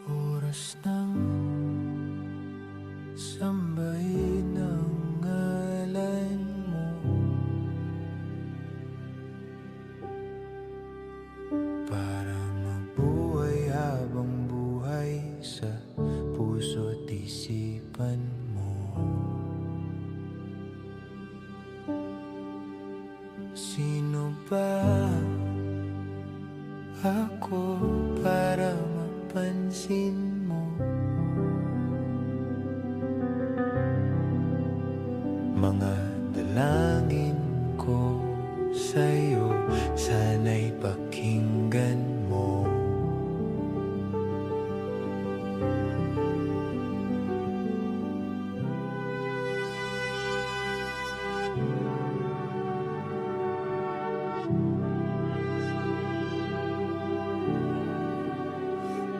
Oras ng sambahin ang ngalan mo, para mabuhay habang buhay sa puso't isipan mo. Sino ba ako para mapansin mo? Mga dalangin ko sa'yo, sana'y pakinggan mo.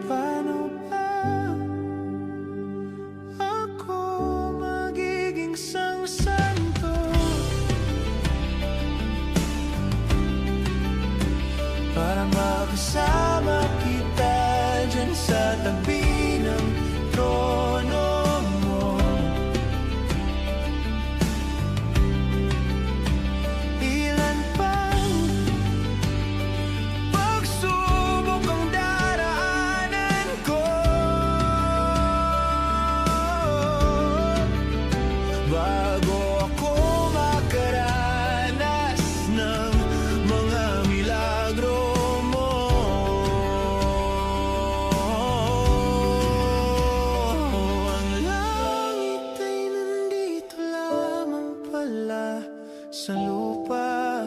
Paano ba ako magiging santo para makasama kita dyan sa tabi ng trono mo? Ilan pang pagsubok ang daraanan ko bago ako makaranas ng mga milagro mo. Ang langit ay nandito lamang pala sa lupa,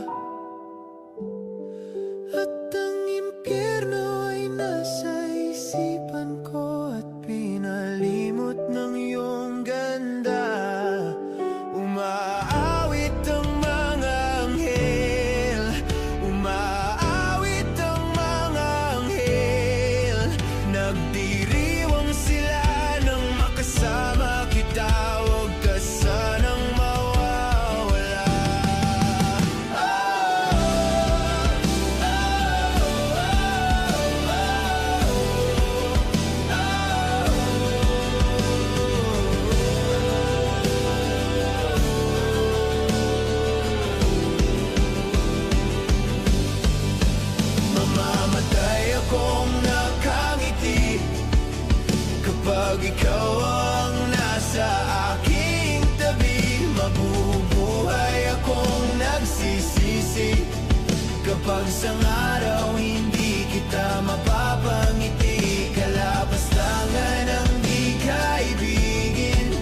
at ang impyerno ay nasa isipan ko, at pinalimot ng iyong ganda. Umaawit ang mga anghel, umaawit ang mga anghel, nagdiriwang sila nang makasama kita. Huwag ka sanang mawawala. Mamamatay akong nakangiti kapag ikaw ang nasa aking tabi. Mabubuhay akong nagsisisi kapag sa araw hindi kita mapapangiti. Kalapastangan ang di kaibigin,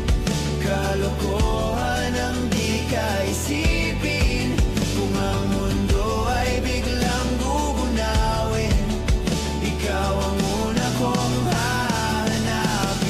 kalokohan ang di kaisipin. Kung ang mundo ay biglang gugunawin, ikaw ang una kong hahanapin.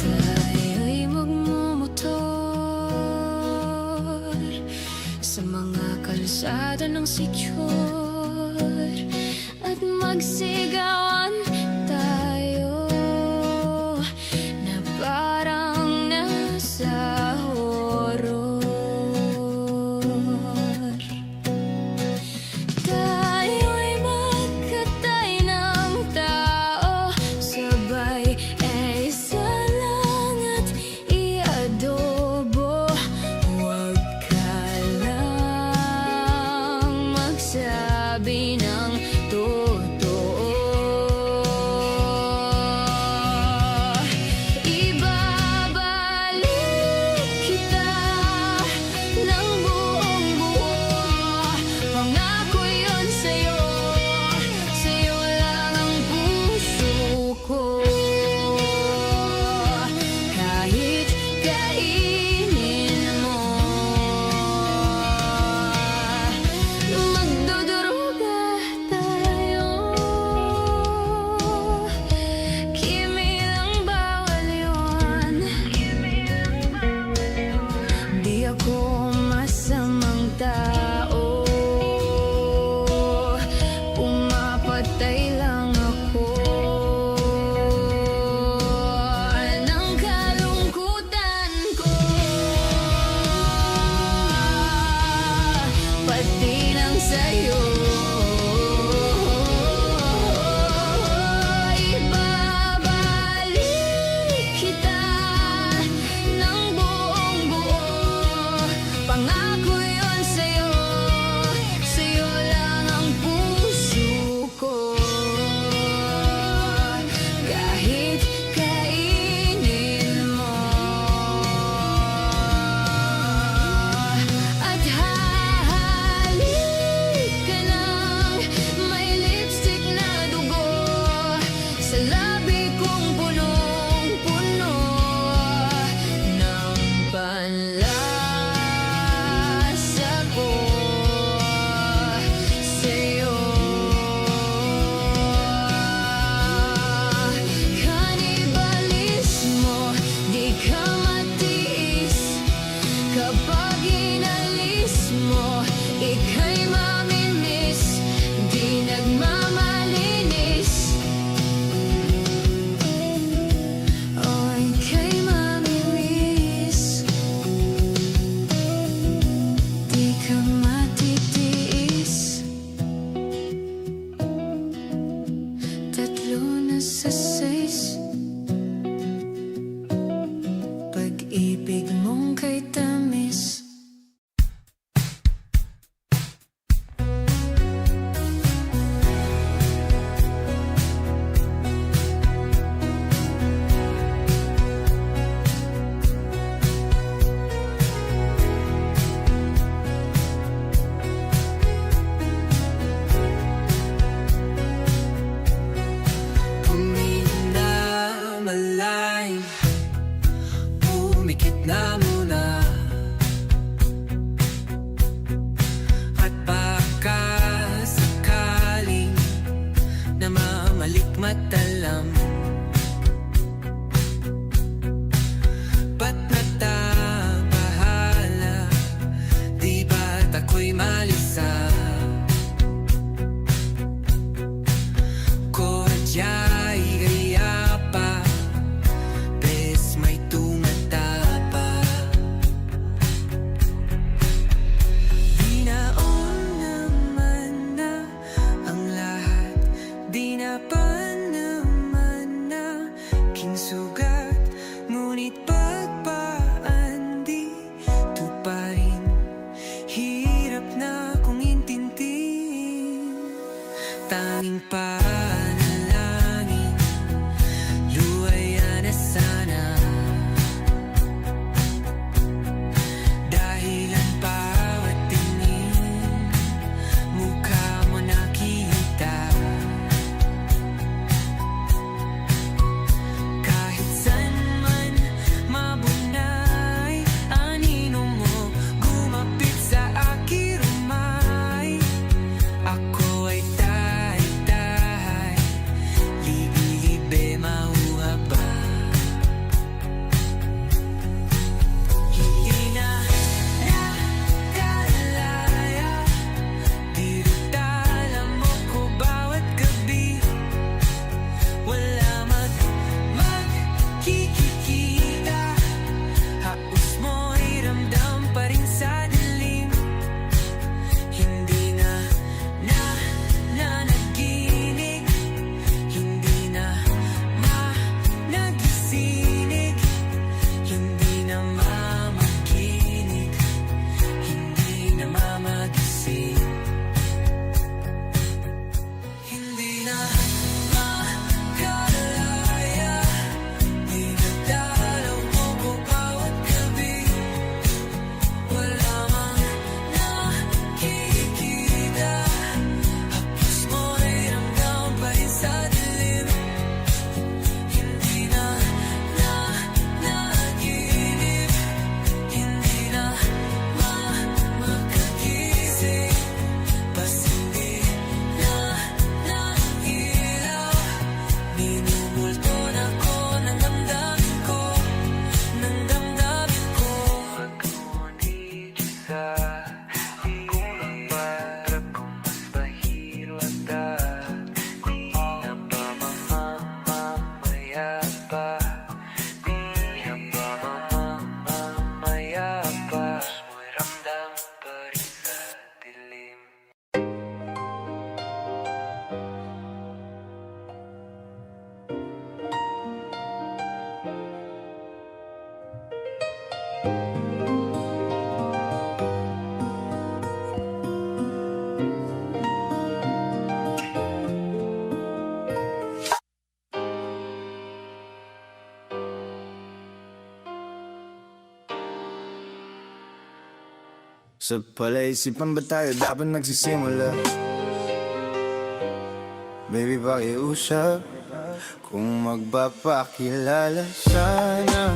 Tayo'y magmumotor sa mga kalsada ng sityor, at magsigawan tayo na parang nasa horror. Tayo'y magkatay ng tao, sabay ay salang at iadobo. Huwag ka lang Sa labi kong punong-puno ng panlasa ko sa'yo. Kanibalismo, di ka matiis. Kapag inalis mo, ika'y maminis, di nagmamalinis. Oh, ika'y mamimiss, di ka matitiis. Tatlo na sa 6, pag-ibig mong kay tamis. Malay, pumikit na muna. At baka sakaling namamalikmatalam. Ba't natabahala? Di ba't ako'y malisa? Kodya'y gaya pa, bes may tumatapa. Di naon naman na ang lahat, di na pa naman na kinsugat. Ngunit pagpaan di tuparin, hirap na kong intindihin. Tanging panalangin, luwaya na sana. Dahil ang bawat tingin, mukha mo nakita. Kahit saan man mabunay, anino mo gumapit sa aking rumay. Ako ay tahay-tahay, libi-libe mauha ba? Hindi na nakalaya, dirutala mo ko bawat gabi. Wala magkikita, hapos mo'y ramdam pa rin sa dilim. Hindi na nanaginig, hindi na nagising, hindi na mamaginig, hindi na mamagising. Hindi na makalaya, dinadalaw mo ko bawat gabi. Wala mang nakikita, hapos mo'y ramdam pa rin sa dilim. Hindi na nanaginip, hindi na makagising. Bas hindi na nailaw, minumulto na ko ng damdamin ko, ng damdamin ko. Pag-ngunit sa ikong para kung mas bahiro at di na ba mamamaya pa? Di na ba mamamaya pa? Mo'y ramdam pa rin sa dilim. Sa palaisipan ba tayo dapat nagsisimula? Baby, pakiusap Kung magpapakilala sana,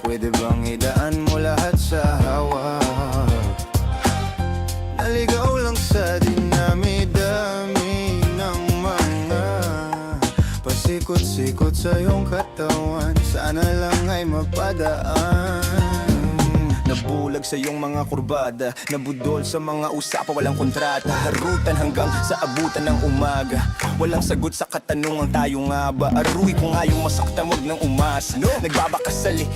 pwede bang idaan mo lahat sa hawak? Naligaw lang sa dinami-dami ng mga pasikot-sikot sa iyong katawan. Sana lang ay mapadaan. Nabulag sa iyong mga kurbada, nabudol sa mga usapan, walang kontrata. Harutan hanggang sa abutan ng umaga. Walang sagot sa katanungan, tayo nga ba? Aruy kung nga yung masaktan, wag nang umasa. Nagbabakasali,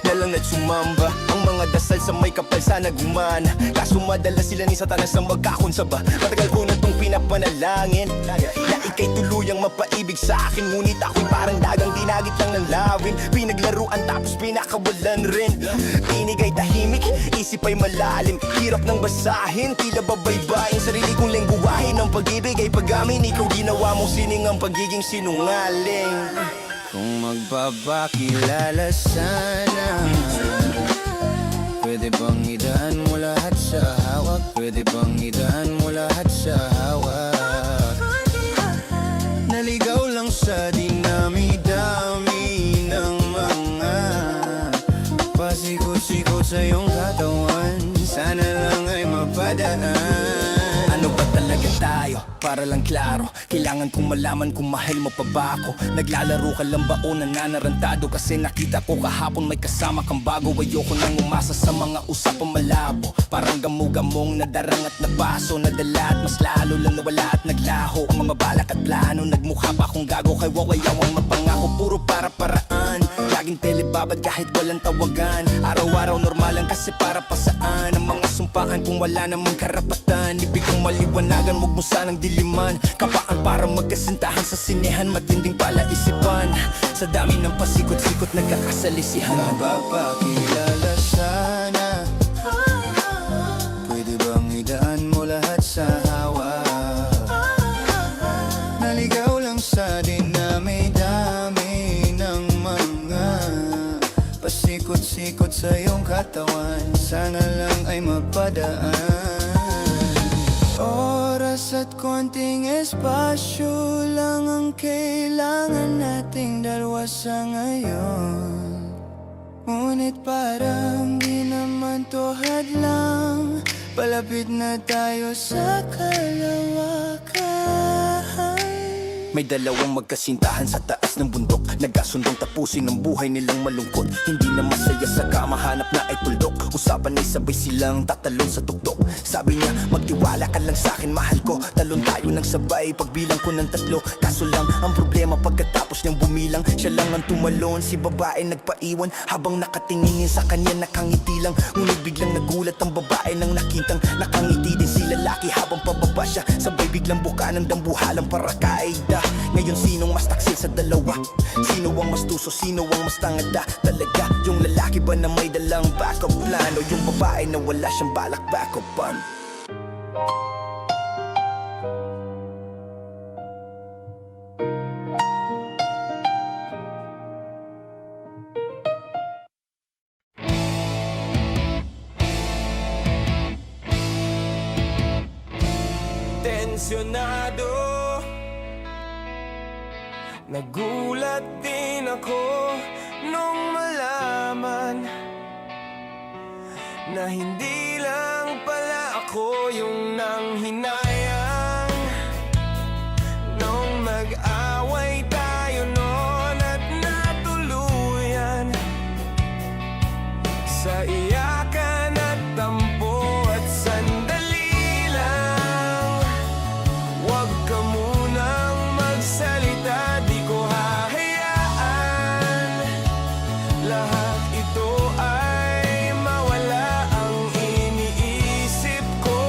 nalang at sumamba. Ang mga dasal sa may kapal sana gumana. Kaso madala sila ni Satanas na magkakonsaba. Matagal ko na tong pinapanalangin na ika'y tuluyang mapaibig sa akin. Ngunit ako'y parang dagang dinagit lang ng lawin. Pinaglaruan tapos pinakawalan rin. Tinig ay tahimik, isip ay malalim. Hirap nang basahin, tila babaybayin. Sarili kong lengguwahe ng pag-ibig ay pag-amin. Ikaw ginawa mong sining ang pagiging sinungaling. Kung magpapakilala sana, pwede bang idaan mo lahat sa hawak? Pwede bang idaan mo lahat sa hawak? Naligaw lang sa dinami-dami ng mga pasikot-sikot sa iyong katawan. Sana lang ay mapadaan. Ano ba talaga tayo? Para lang klaro, kailangan kong malaman kung mahal mo pa ba ako. Naglalaro ka lang ba o nananarantado? Kasi nakita ko kahapon may kasama kang bago. Ayoko nang umasa sa mga usapang malabo. Parang gamu-gamong nadarang at nabaso. Nadala at mas lalo lang nawala at naglaho. Ang mga balak at plano, nagmukha pa akong gago. Kay wawayawang mapangako, puro para-paraan. Laging telebabad kahit walang tawagan. Araw-araw normal lang kasi para pa saan. Ang mga sumpaan kung wala namang karapatan. Ibig kong maliwanagan, huwag mo sanang diliman. Kapaan para magkasintahan sa sinehan. Matinding palaisipan sa dami ng pasikot-sikot nagkakasalisihan. Mapapakilala sana, pwede bang idaan mo lahat sa hawak? Naligaw lang sa dinami-dami ng mga pasikot-sikot sa iyong katawan. Sana lang ay mapadaan. Oras at konting espasyo lang ang kailangan nating dalawa sa ngayon. Ngunit parang di naman to hadlang. Palapit na tayo sa kalawakan. May dalawang magkasintahan sa taas ng bundok. Nagkasundong tapusin ang buhay nilang malungkot. Hindi na masaya sa kama, hanap na ay tuldok. Usapan ay sabay silang tatalon sa tuktok. Sabi niya, magtiwala ka lang sa'kin, mahal ko. Talon tayo ng sabay, pagbilang ko ng 3. Kaso lang, ang problema pagkatapos niyang bumilang, siya lang ang tumalon, si babae nagpaiwan. Habang nakatingin sa kanya, nakangiti lang. Ngunit biglang nagulat ang babae nang nakitang nakangiti din si lalaki. Habang pababa siya, sabay biglang buka ng dambuhalang para kaida. Ngayon sinong mas taksil sa dalawa? Sino ang mas tuso, sino ang mas tangada? Talaga, yung lalaki ba na may dalang backup plan? O yung babae na wala siyang balak backupan? Tensyonado, nagulat din ako nung malaman na hindi lang pala ako yung nanghinayang. Nung mag-away tayo noon at natuluyan sa iyakan at tampo at sandali lang. Huwag ka munang magsalita, di ko hahayaan. Lahat ito ay mawala ang iniisip ko.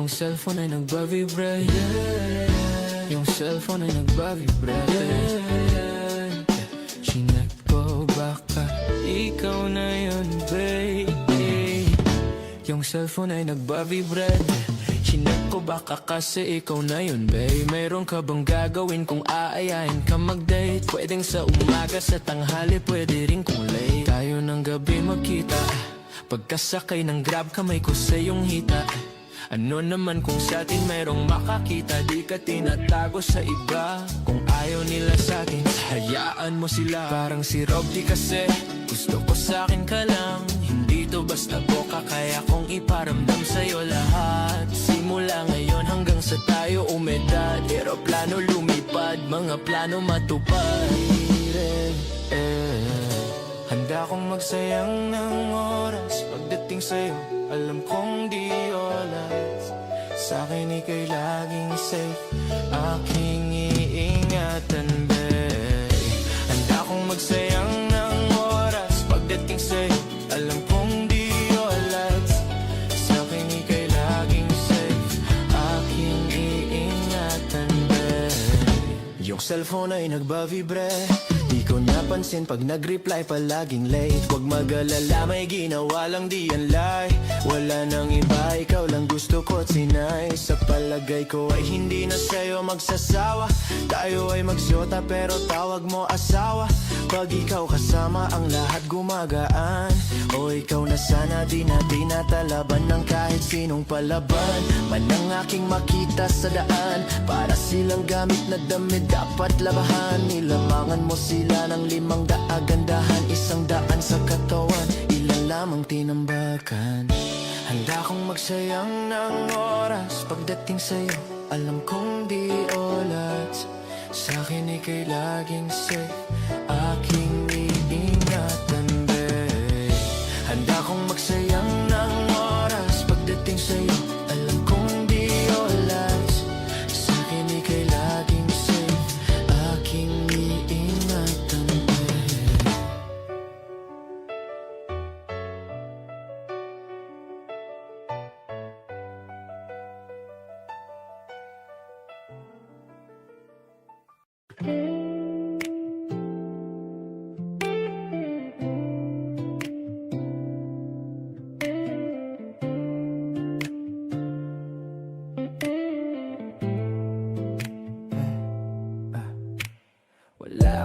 Yung cellphone ay nagbavibrate. Yung cellphone ay nagbavibrate. Chinek ko baka ikaw na yun, baby. Yung cellphone ay nagbavibrate. Chinek ko baka kasi ikaw na yun, babe. Mayroon ka bang gagawin kung aayain ka mag-date? Pwedeng sa umaga, sa tanghali, pwede rin kung late. Tayo ng gabi magkita, pagkasakay ng grab kamay ko sa iyong hita. Ano naman kung sa atin mayroong makakita, di ka tinatago sa iba. Kung ayaw nila sa atin, hayaan mo sila. Parang si Robby kasi, gusto ko sa akin ka lang. Hindi to basta boka, kaya kong iparamdam sa'yo lahat. Simula ngayon hanggang sa tayo umedad, eroplano lumipad, mga plano matupad. Handa kong magsayang ng oras pagdating sa'yo, alam kong di oras. Sa'kin ika'y laging safe, aking iingatan, babe. Handa kong magsayang ng oras pagdating sa'yo, alam kong di oras. Sa'kin ika'y laging safe, aking iingatan, babe. Yung cellphone ay nagbavibrate. Di ko napansin pag nag-reply palaging late. Huwag mag-alala, may ginawa lang di yan lie. Wala nang iba, ikaw lang gusto ko at sinay. Sa palagay ko ay hindi na sa'yo magsasawa. Tayo ay magsyota pero tawag mo asawa. Pag ikaw kasama ang lahat gumagaan. O ikaw na sana, di na tinatalaban ng kahit sinong palaban man ang aking makita sa daan. Para silang gamit na damit dapat labahan. Nilamangan mo sila ng 500 gandahan, 100 sa katawan, ilan lamang tinambakan. Handa kong magsayang ng oras pagdating sa'yo, alam kong di oras. Sa'kin ika'y laging safe, aking iingatan, babe. Handa kong magsayang ng oras pagdating sa'yo, alam kong di oras. Sa'kin ika'y laging safe, aking iingatan, babe.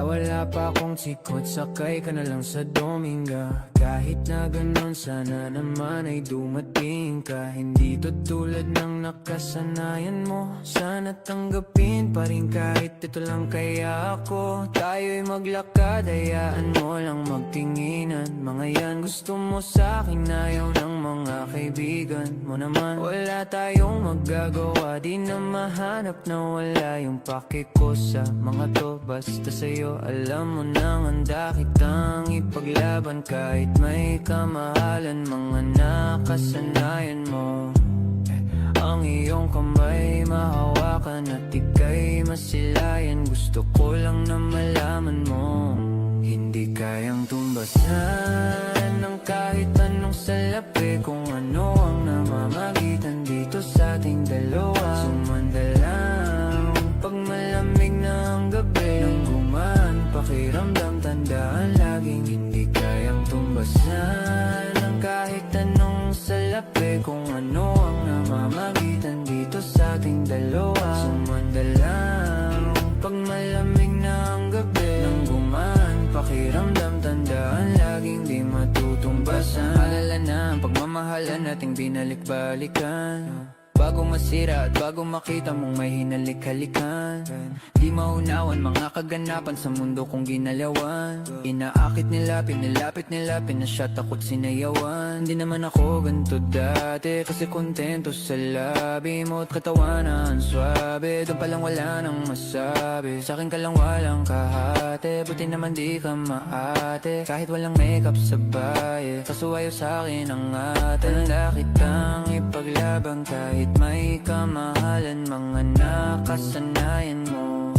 Wala pa akong sikot, sakay ka na lang sa Dominga. Kahit na ganun, sana naman ay dumating ka. Hindi to tulad ng nakasanayan mo. Sana tanggapin pa rin kahit ito lang kaya ako. Tayo'y maglakad, hayaan mo lang magtinginan. Mga yan gusto mo sa'kin, ayaw ng mga kaibigan mo naman. Wala tayong magagawa, di na mahanap na wala yung pake ko sa mga to. Basta sa'yo, alam mo nang handa kitang ipaglaban. Kahit may kamahalan, mga nakasanayan mo. Ang iyong kamay mahawakan at ika'y masilayan. Gusto ko lang na malaman mo, hindi kayang tumbasan ng kahit anong salapi. Kung ano ang namamagitan dito sa ating dalawa. Sumanda lang pag malamig na ang gabi. Nang gumaan pakiramdam, tandaan laging hindi kayang tumbasan ng kahit anong salapi. Kung ano ang namamagitan dito sa ating dalawa. Sumanda lang pag malamig na ang gabi. Nang gumaan pakiramdam, tandaan laging di matutumbasan. Alala na ang pagmamahalan nating binalik-balikan. Bago masira at bago makita mong may hinalik-halikan. Di maunawan mga kaganapan sa mundo kong ginalawan. Inaakit nila, pinilapit nila, pinasyat ako't sinayawan. Di naman ako ganito dati, kasi kontento sa labi mo at katawanan swabe. Doon palang wala nang masabi, sa'kin ka lang walang kahate. Buti naman di ka maate, kahit walang makeup sa baye. Kaso ayaw sa'kin ang ate. Handa kitang ipaglaban kahit may kamahalan, mga nakasanayan mo.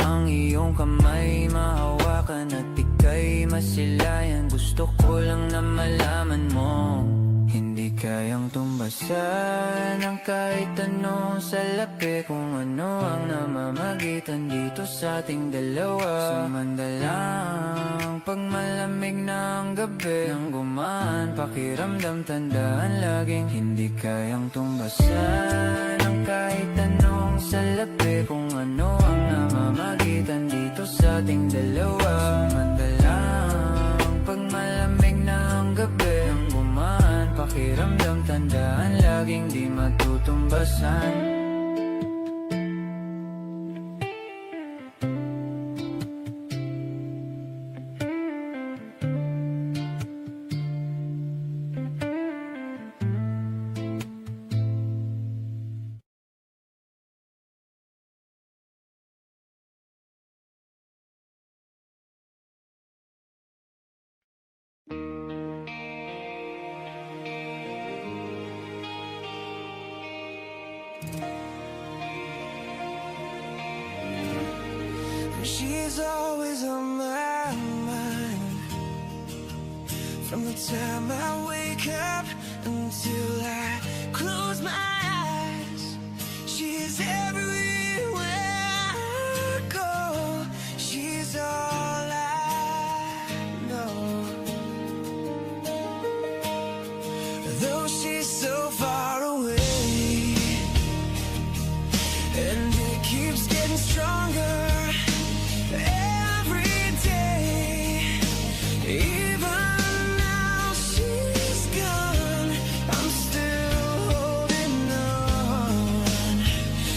Ang iyong kamay mahawakan at ika'y masilayan. Gusto ko lang na malaman mo, Hindi kayang tumbasan ng kahit anong salapi, kung ano ang namamagitan dito sa ating dalawa. Sumandalang pag malamig ng gabi, nang gumaan pakiramdam, tandaan laging hindi kayang tumbasan ng kahit anong salapi, kung ano ang namamagitan dito sa ating dalawa. Sumandalang pag malamig ng gabi, nang gumaan pakiramdam, tandaan laging di matutumbasan. She's always on my mind, from the time I wake up until I close my eyes. She's everywhere I go. She's all I know. Though she's so far away, and it keeps getting stronger every day. Even now she's gone, I'm still holding on.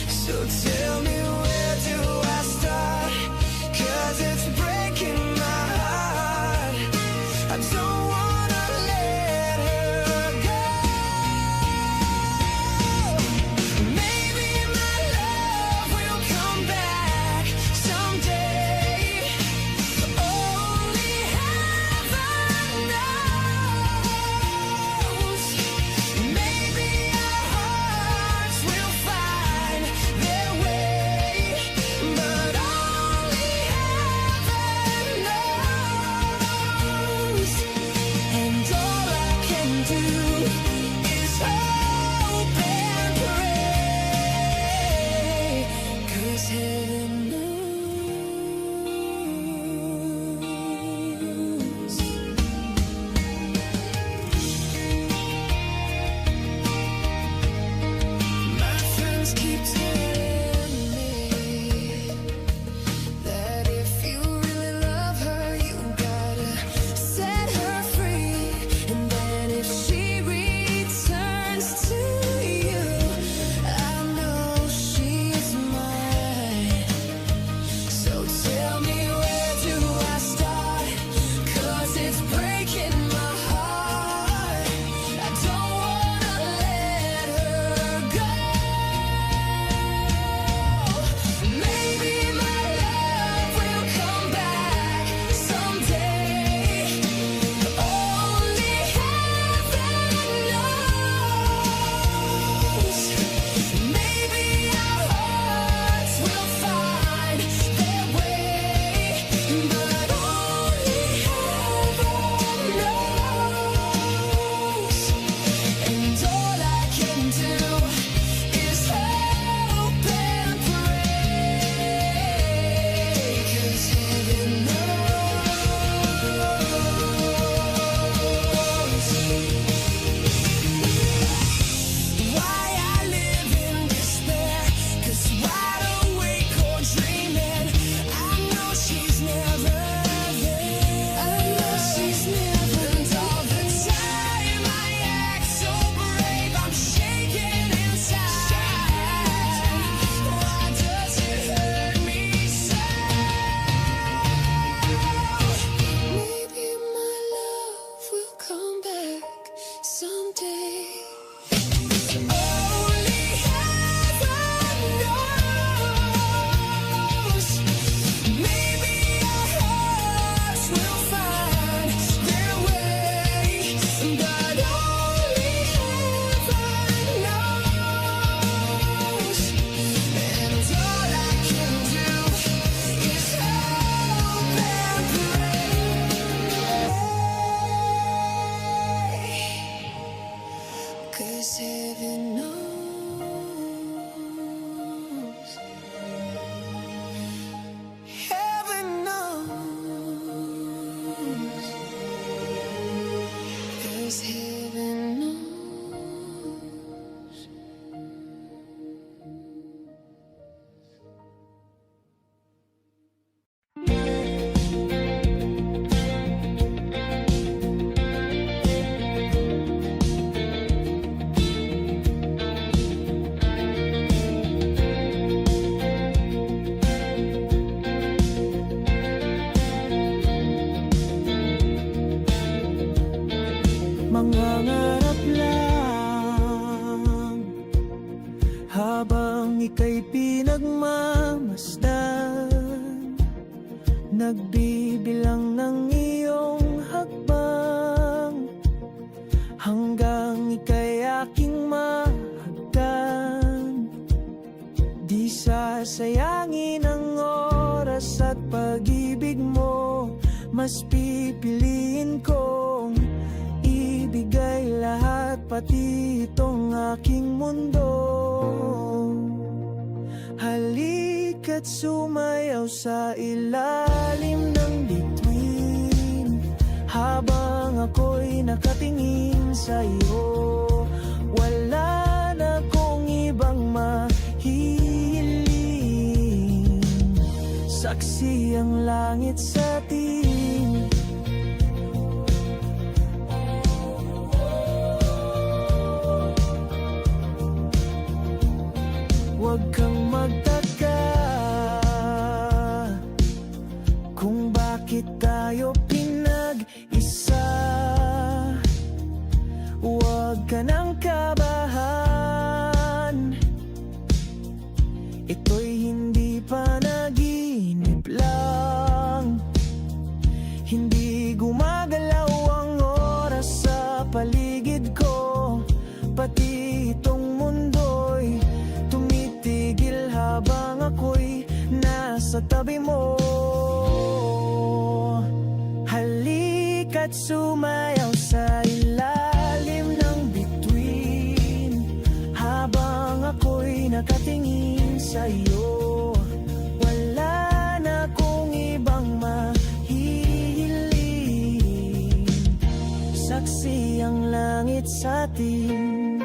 So tell me, where do I start? 'Cause it's breaking my heart. I don't wanna let her go. Maybe my love will come back someday. Only heaven knows. Maybe our hearts will find their way, but only heaven knows. And all I can do is hope and pray, 'cause heaven knows. My friends keep telling me that if you really love her, you gotta set her free. And then if she returns to you, I know she's mine. So tell me, where do I start? 'Cause it's breaking my heart. I don't wanna let her go. Maybe my love will come back someday. Only heaven knows. Maybe our hearts will find their way, but only heaven knows. And all I can do is hope and pray, 'cause heaven knows. Why I live in despair, 'cause wide awake or dreaming, I know she's never there. I know she's never. And all the time I act so brave, I'm shaking inside. Why does it hurt me so? Maybe my love will come back someday. Only heaven knows. Maybe our hearts will find their way, but only heaven knows. And all I can do is hope and pray. 'cause heaven knows. Heaven knows. 'Cause heaven knows. Mangangarap lang habang ika'y pinagmamasdan, nagbibilang ng iyong hakbang hanggang ika'y aking mahagdan. Di sasayangin ang oras at pag-ibig mo, mas pipiliin kong ibigay lahat, pati itong aking mundo. Halika't sumayaw sa ilalim ng bituin habang ako'y nakatingin sa iyo. Wala na kong ibang mahihiling, saksi ang langit sa atin. Huwag kang magtaka kung bakit tayo pinag-isa. Huwag ka nang kabahan, ito'y hindi panaginip lang. Hindi gumagalaw ang oras sa paligid ko, pati itong mundo'y tumitigil habang ako'y nasa tabi mo. Halika't sumayaw sa ilalim ng bituin habang ako'y nakatingin sa iyo. Wala na kong ibang mahihiling, saksi ang langit sa atin.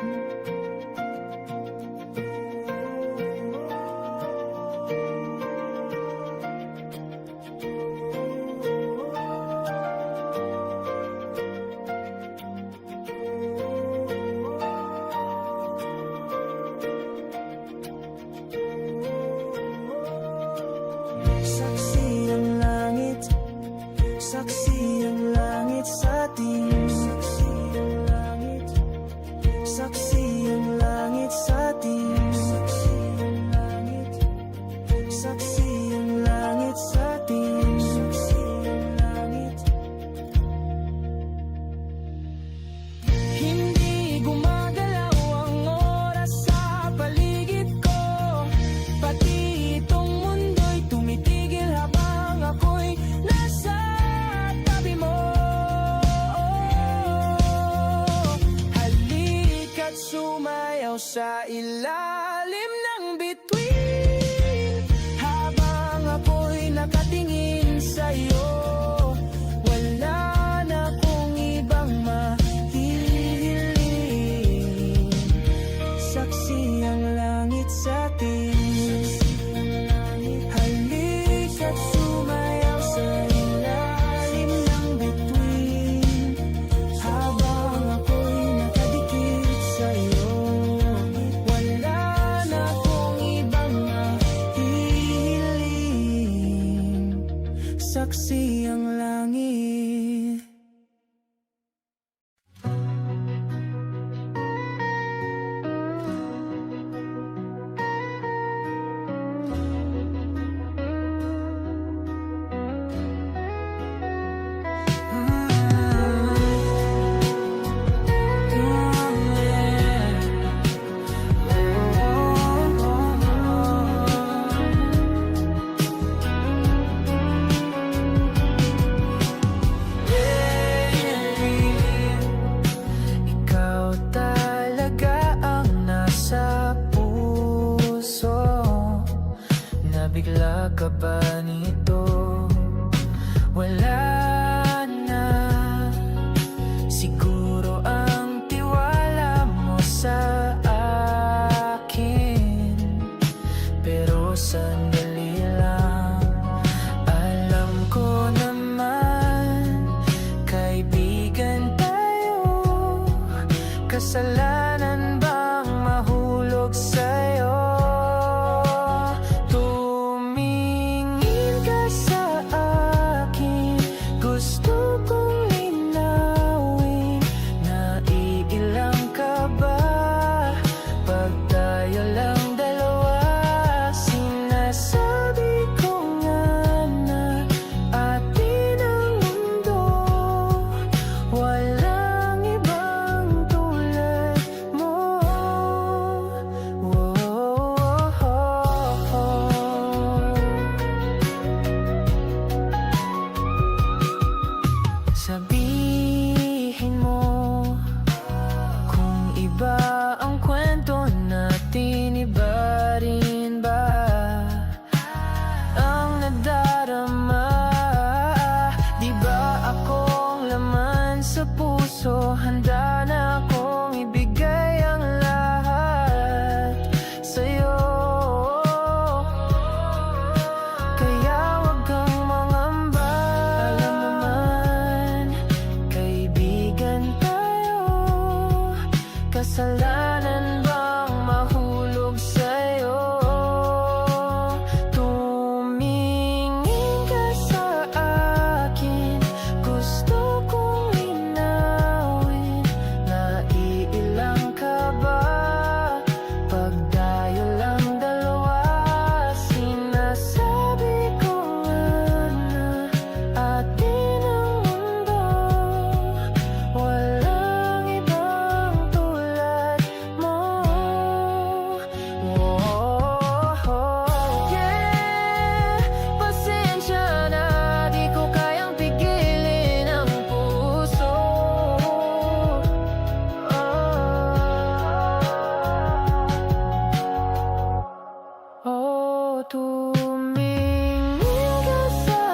Saksi ang langit, saksi ang langit sa atin. Saksi ang langit, saksi ang langit sa atin. Saksi ang langit, saksi ang langit sa atin. Saksi ang langit. Hindi gumagalaw ang oras sa paligid ko, pati itong mundo'y tumitigil habang ako'y nasa tabi mo. Halika't sumayaw sa ilalim ng bituin habang ako'y nakatingin sa iyo. Wala na akong ibang mahihiling, saksi ang langit sa atin. Halika't sumayaw sa ilalim ng bituin habang ako'y nakadikit sa iyo. Siguro ang tiwala mo sa akin, pero sandali lang. Alam ko naman, kaibigan tayo. Kasalanan bang mahulog sa'yo? Tumingin ka sa akin, gusto kong linawin. Naiilang ka ba? Pag tayo lang dalawa, sinasabi ko nga na atin ang mundo. Walang ibang tulad mo. Sabihin mo kung iba ang kwento natin, iba rin ba ang nadarama? Di ba akong laman sa puso, handa na akong ibigay ang lahat sa'yo. Kaya wag kang mangamba. Alam naman, kaibigan tayo. Kasalanan bang mahulog sa'yo? Tumingin ka sa akin, gusto kong linawin. Naiilang ka ba? Pag tayo lang dalawa, sinasabi ko nga na atin ang mundo. Walang ibang tulad mo. Yeah, pasensya na, di ko kayang pigilin ang puso. Tumingin ka sa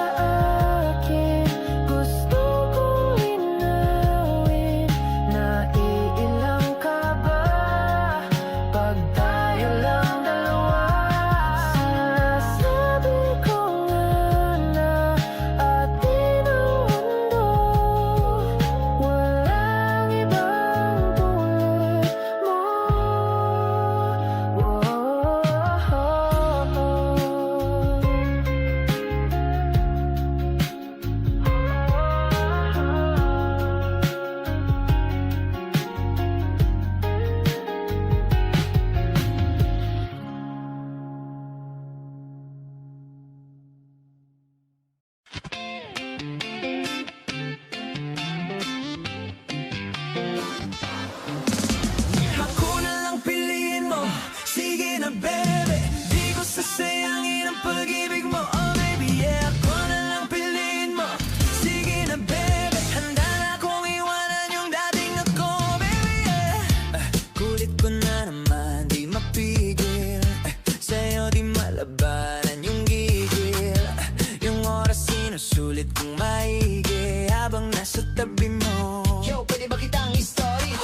akin, gusto kong linawin. Naiilang ka ba? Pag tayo lang dalawa, sinasabi ko nga na atin ang mundo. Walang ibang tulad mo. Ako na lang piliin mo, sige na baby. Di ko sasayangin ang pag-ibig mo, oh baby, yeah. Ako na lang piliin mo, sige na baby. Handa na akong iwanan yung dating ako, baby, yeah. Kulit ko na naman, di mapigil. Sa'yo di malabanan yung gigil. Yung oras sinusulit kong maigi habang nasa tabi mo. Yo, pwede ba kitang i-story?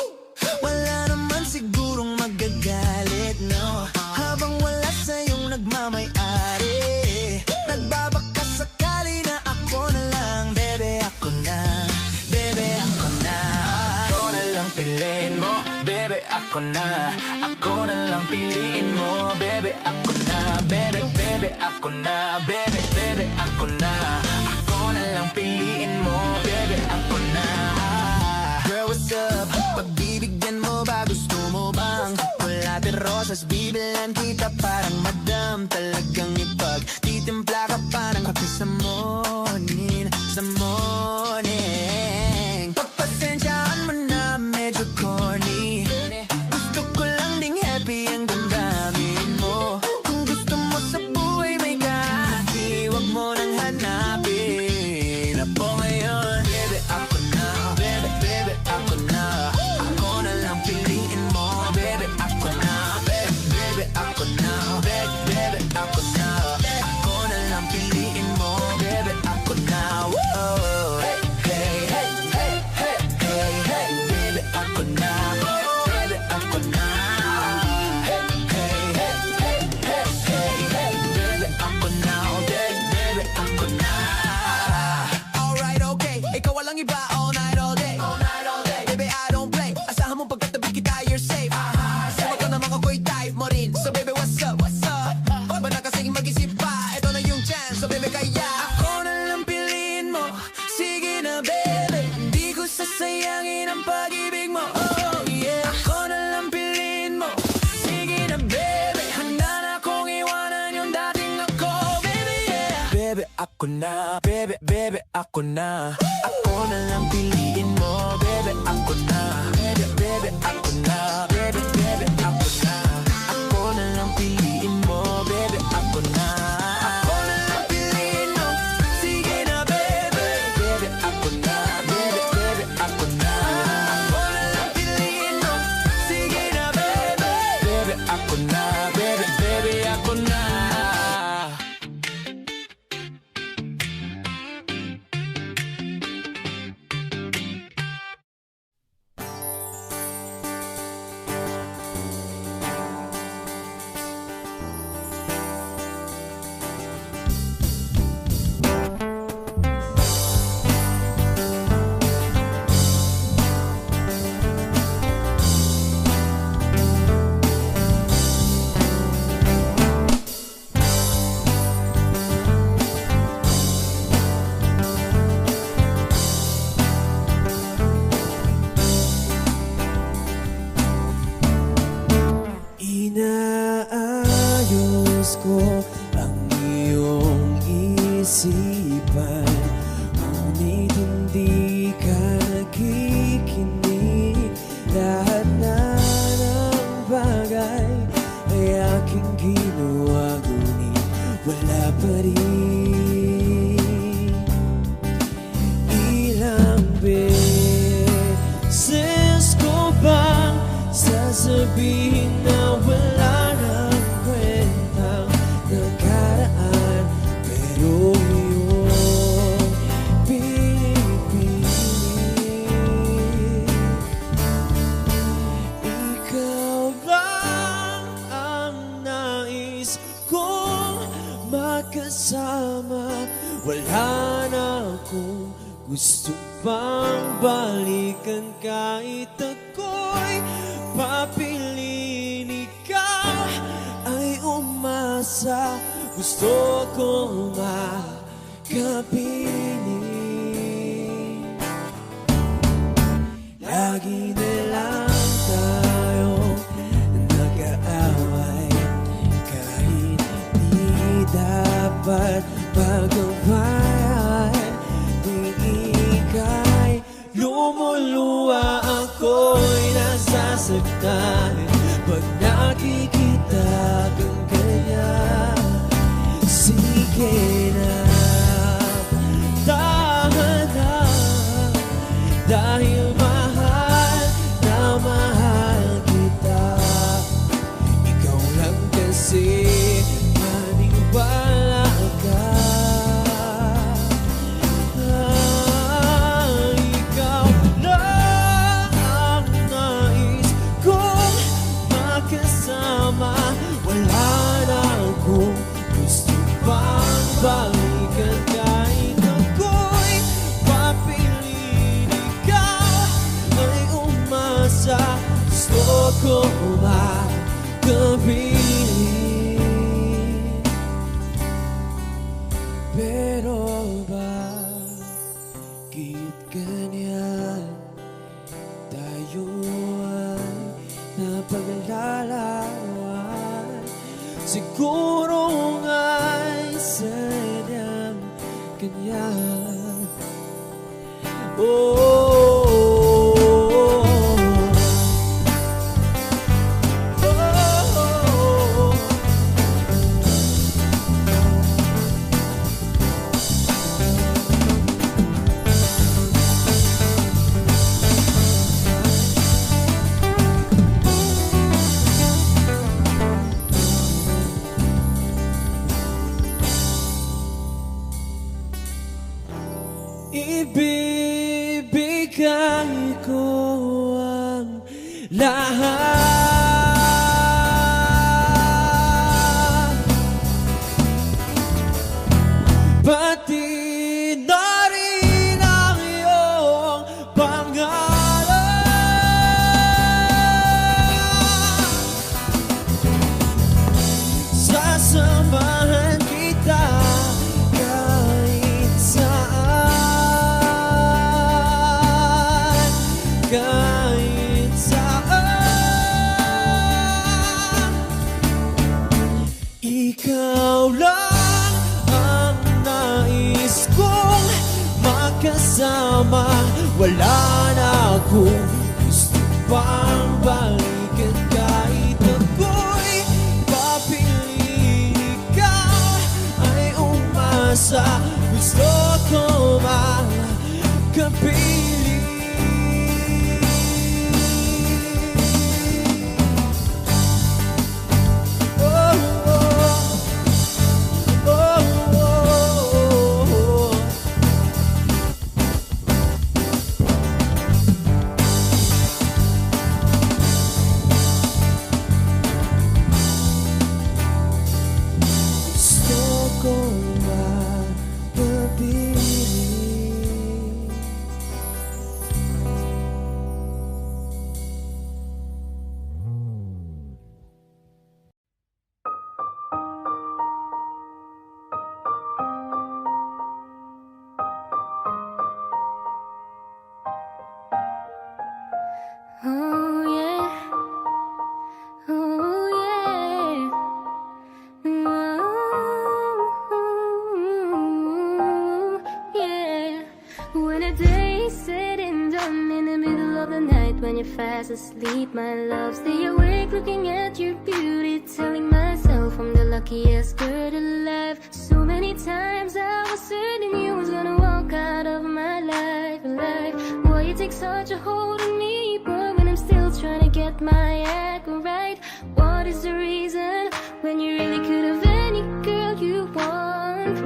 Wala naman sigurong magagalit, no? Habang wala sa'yong nagmamay-ari. Nagbabaka sakali na ako na lang, bebe, ako na. Bebe, ako na. Ako na lang piliin mo, bebe, ako na. Ako na lang piliin mo, bebe, ako na. Bebe, bebe, ako na. Bebe, bebe, ako na. Ako na lang piliin mo, bebe, ako na. Girl, what's up? Pagbibigyan mo ba? Gusto mo bang wala de rosas? Bibilan kita parang madam. Talagang ipagtitimpla ka pa ng kape sa morning. Sa morning. Pagpasensyaan mo na medyo corny. Gusto ko lang ding happy ang damdamin mo. Kung gusto mo sa buhay may kahati, wag mo nang hanapin. Ako ngayon, bebe, ako na. Bebe, bebe, ako na. Ako na lang piliin mo, bebe, ako na. Bebe, bebe, ako na. Bebe, bebe, ako na. Ako na lang piliin mo, bebe, ako na. sayangin ang pag-ibig mo. Oh yeah, ako na lang piliin mo. Sige na baby, handa na kong iwanan yung dating ako. Baby yeah, baby ako na. Baby, baby ako na. Ako na lang piliin mo. Baby ako na. Baby, baby ako na. Baby, baby ako na. Ako na lang piliin mo. Baby ako na. Ako na lang piliin mo. Sige na baby. Baby ako na. Baby, baby ako na. Ako na lang piliin mo. Sige na baby. Baby ako na. Baby, baby ako na. Inaayos ko ang iyong isipan, ngunit hindi ka nakikinig. Lahat na ng bagay ay aking ginawa, ngunit wala pa rin. Ilang beses ko bang sasabihin na wala nang kwentang nakaraan, pero iyong pinipilit. Ikaw lang ang nais kong makasama. Wala na akong gusto pang balikan, kahit ako'y papiliin. Ikaw ay umasa, gusto kong makapiling. Lagi na lang tayong nag-aaway, kahit di dapat pag-awayan. Di ika'y lumuluwa, ako'y nasasaktan pag nakikita kang ganyan. Sige na, tahan na, dahil mahal na mahal kita. Ikaw lang kasi maniwala ka. Ikaw lang ang nais kong makasama. Wala na akong gusto pang balikan, kahit ako'y papiliin. Ikaw ay umasa, gusto ko makapiling. Pero bakit ganyan? Tayo ay napaglalawan. Siguro nga'y sadyang ganyan. Oh, ibibigay ko ang lahat, pati na rin ang iyong pangalan. Sasamahan kita kahit saan. pang balikan kahit ako'y papili, ikaw ay umasa. Gusto ko makapili. Oh yeah, oh yeah, oh yeah. When a day is said and done in the middle of the night, when you're fast asleep, my love, stay awake looking at your beauty, telling myself I'm the luckiest girl alive. So many times I was certain you was gonna walk out of my life, Why you take such a hold on me, but when I'm still trying to get my act right? What is the reason when you really could have any girl you want?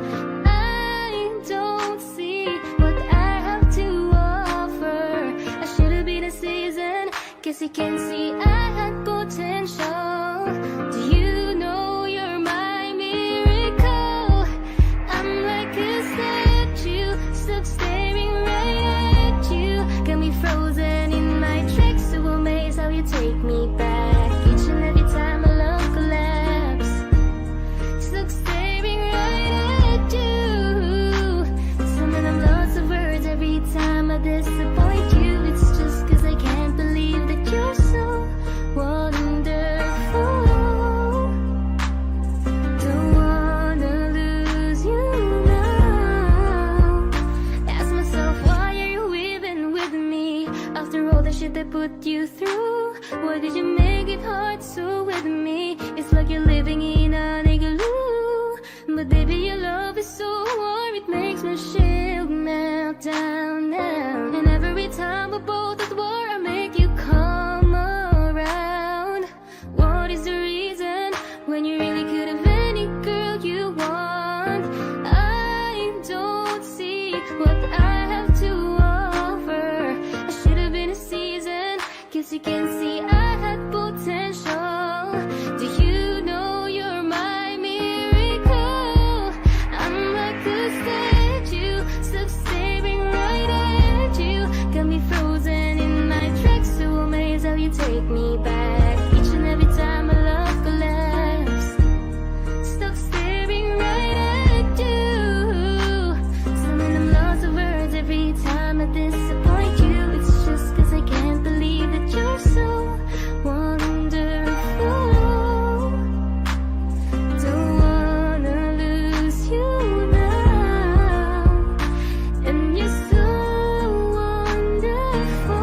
I don't see what I have to offer. I should have been a season, guess you can see I had potential. Do you know you're my miracle? I'm like a statue, stuck staring right at you. Got me frozen in my tracks, so amazed how you take me back. Each and every time my love collapse, stuck staring right at you. Summon I'm lots of words every time I disappoint you. It's just cause I can't believe that you're so wonderful. Don't wanna lose you now. Ask myself, why are you even with me? After all the shit I put you through, why did you make it hard so with me? It's like you're living in an igloo. But baby, your love is so warm, it makes my shield melt down now. And every time we're both at war, I make you come around. What is the reason when you really could have any girl you want? I don't see what I have to offer. I should have been a season, guess you can see I had potential. Do you know you're my miracle? I'm like a statue, stuck staring right at you. Got me frozen in my tracks, so amazed how you take me back. Each and every time my love collapsed, stuck staring right at you. Summon I'm lots of words every time I disappoint you. It's just cause I can't believe that you're so wonderful. Don't wanna lose you now. And you're so wonderful,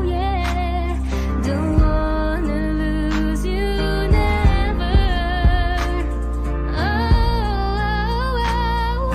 yeah. Don't wanna lose you never. Oh.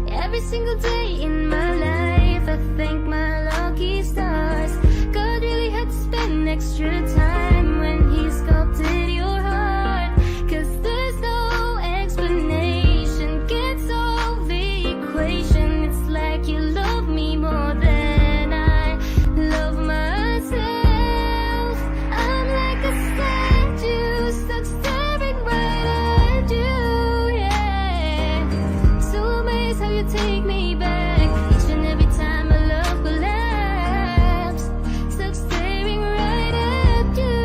Every single day in my life, I thank my lucky stars. God really had to spend extra time when he sculpted your heart. Cause there's no explanation, can't solve the equation. It's like you love me more than I love myself. I'm like a statue, stuck staring right at you, yeah. So amazed how you take me back. Each and every time my love collapsed, stuck staring right at you.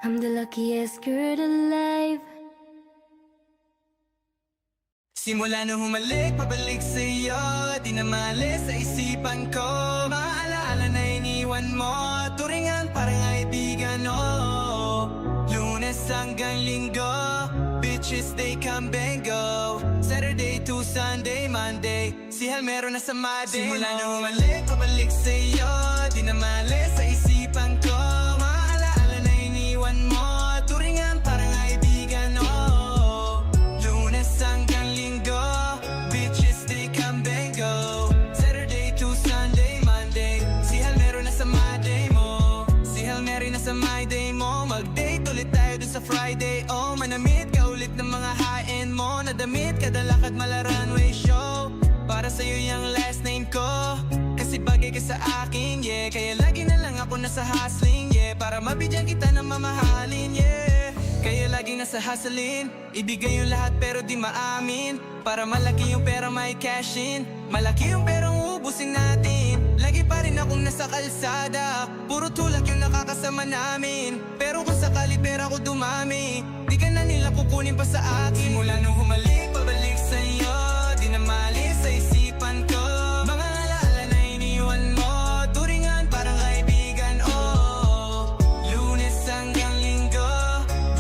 I'm the luckiest girl alive. Simula nung humalik, pabalik sa'yo Di na malis sa isipan ko Maalaala na iniwan mo Turingan parang kaibigan, oh Lunes hanggang Linggo Bitches, they come and go Saturday to Sunday, Monday Si Hal meron na sa Monday Simula nung humalik, pabalik sa'yo Di na malis sa isipan ko Maalaala na iniwan mo Turingan parang kaibigan, oh Lunes hanggang Linggo Bitches, they come and go Saturday to Sunday, Monday Si Hal meron na sa my day mo Si Hal meron na sa my day mo Mag-date ulit tayo dun sa Friday Oh, manamit ka ulit ng mga high-end mo Nadamit ka dalakad mala runway show Para sa'yo yung last name ko Kasi bagay ka sa akin, yeah Kaya lagi na lang ako nasa hustling, yeah Para mabigyan kita ng mamahalin, yeah Kaya laging nasa hustling Ibigay yung lahat pero di maamin Para malaki yung pera may cash in Malaki yung perang uubusin natin Lagi pa rin akong nasa kalsada Puro tulak yung nakakasama namin Pero kung sakali pera ko dumami Di ka na nila kukunin pa sa akin Simula nung humalik, pabalik sa'yo Di na malis sa isipan ko Mga alaala na iniwan mo Turingan parang kaibigan, oh Lunes hanggang Linggo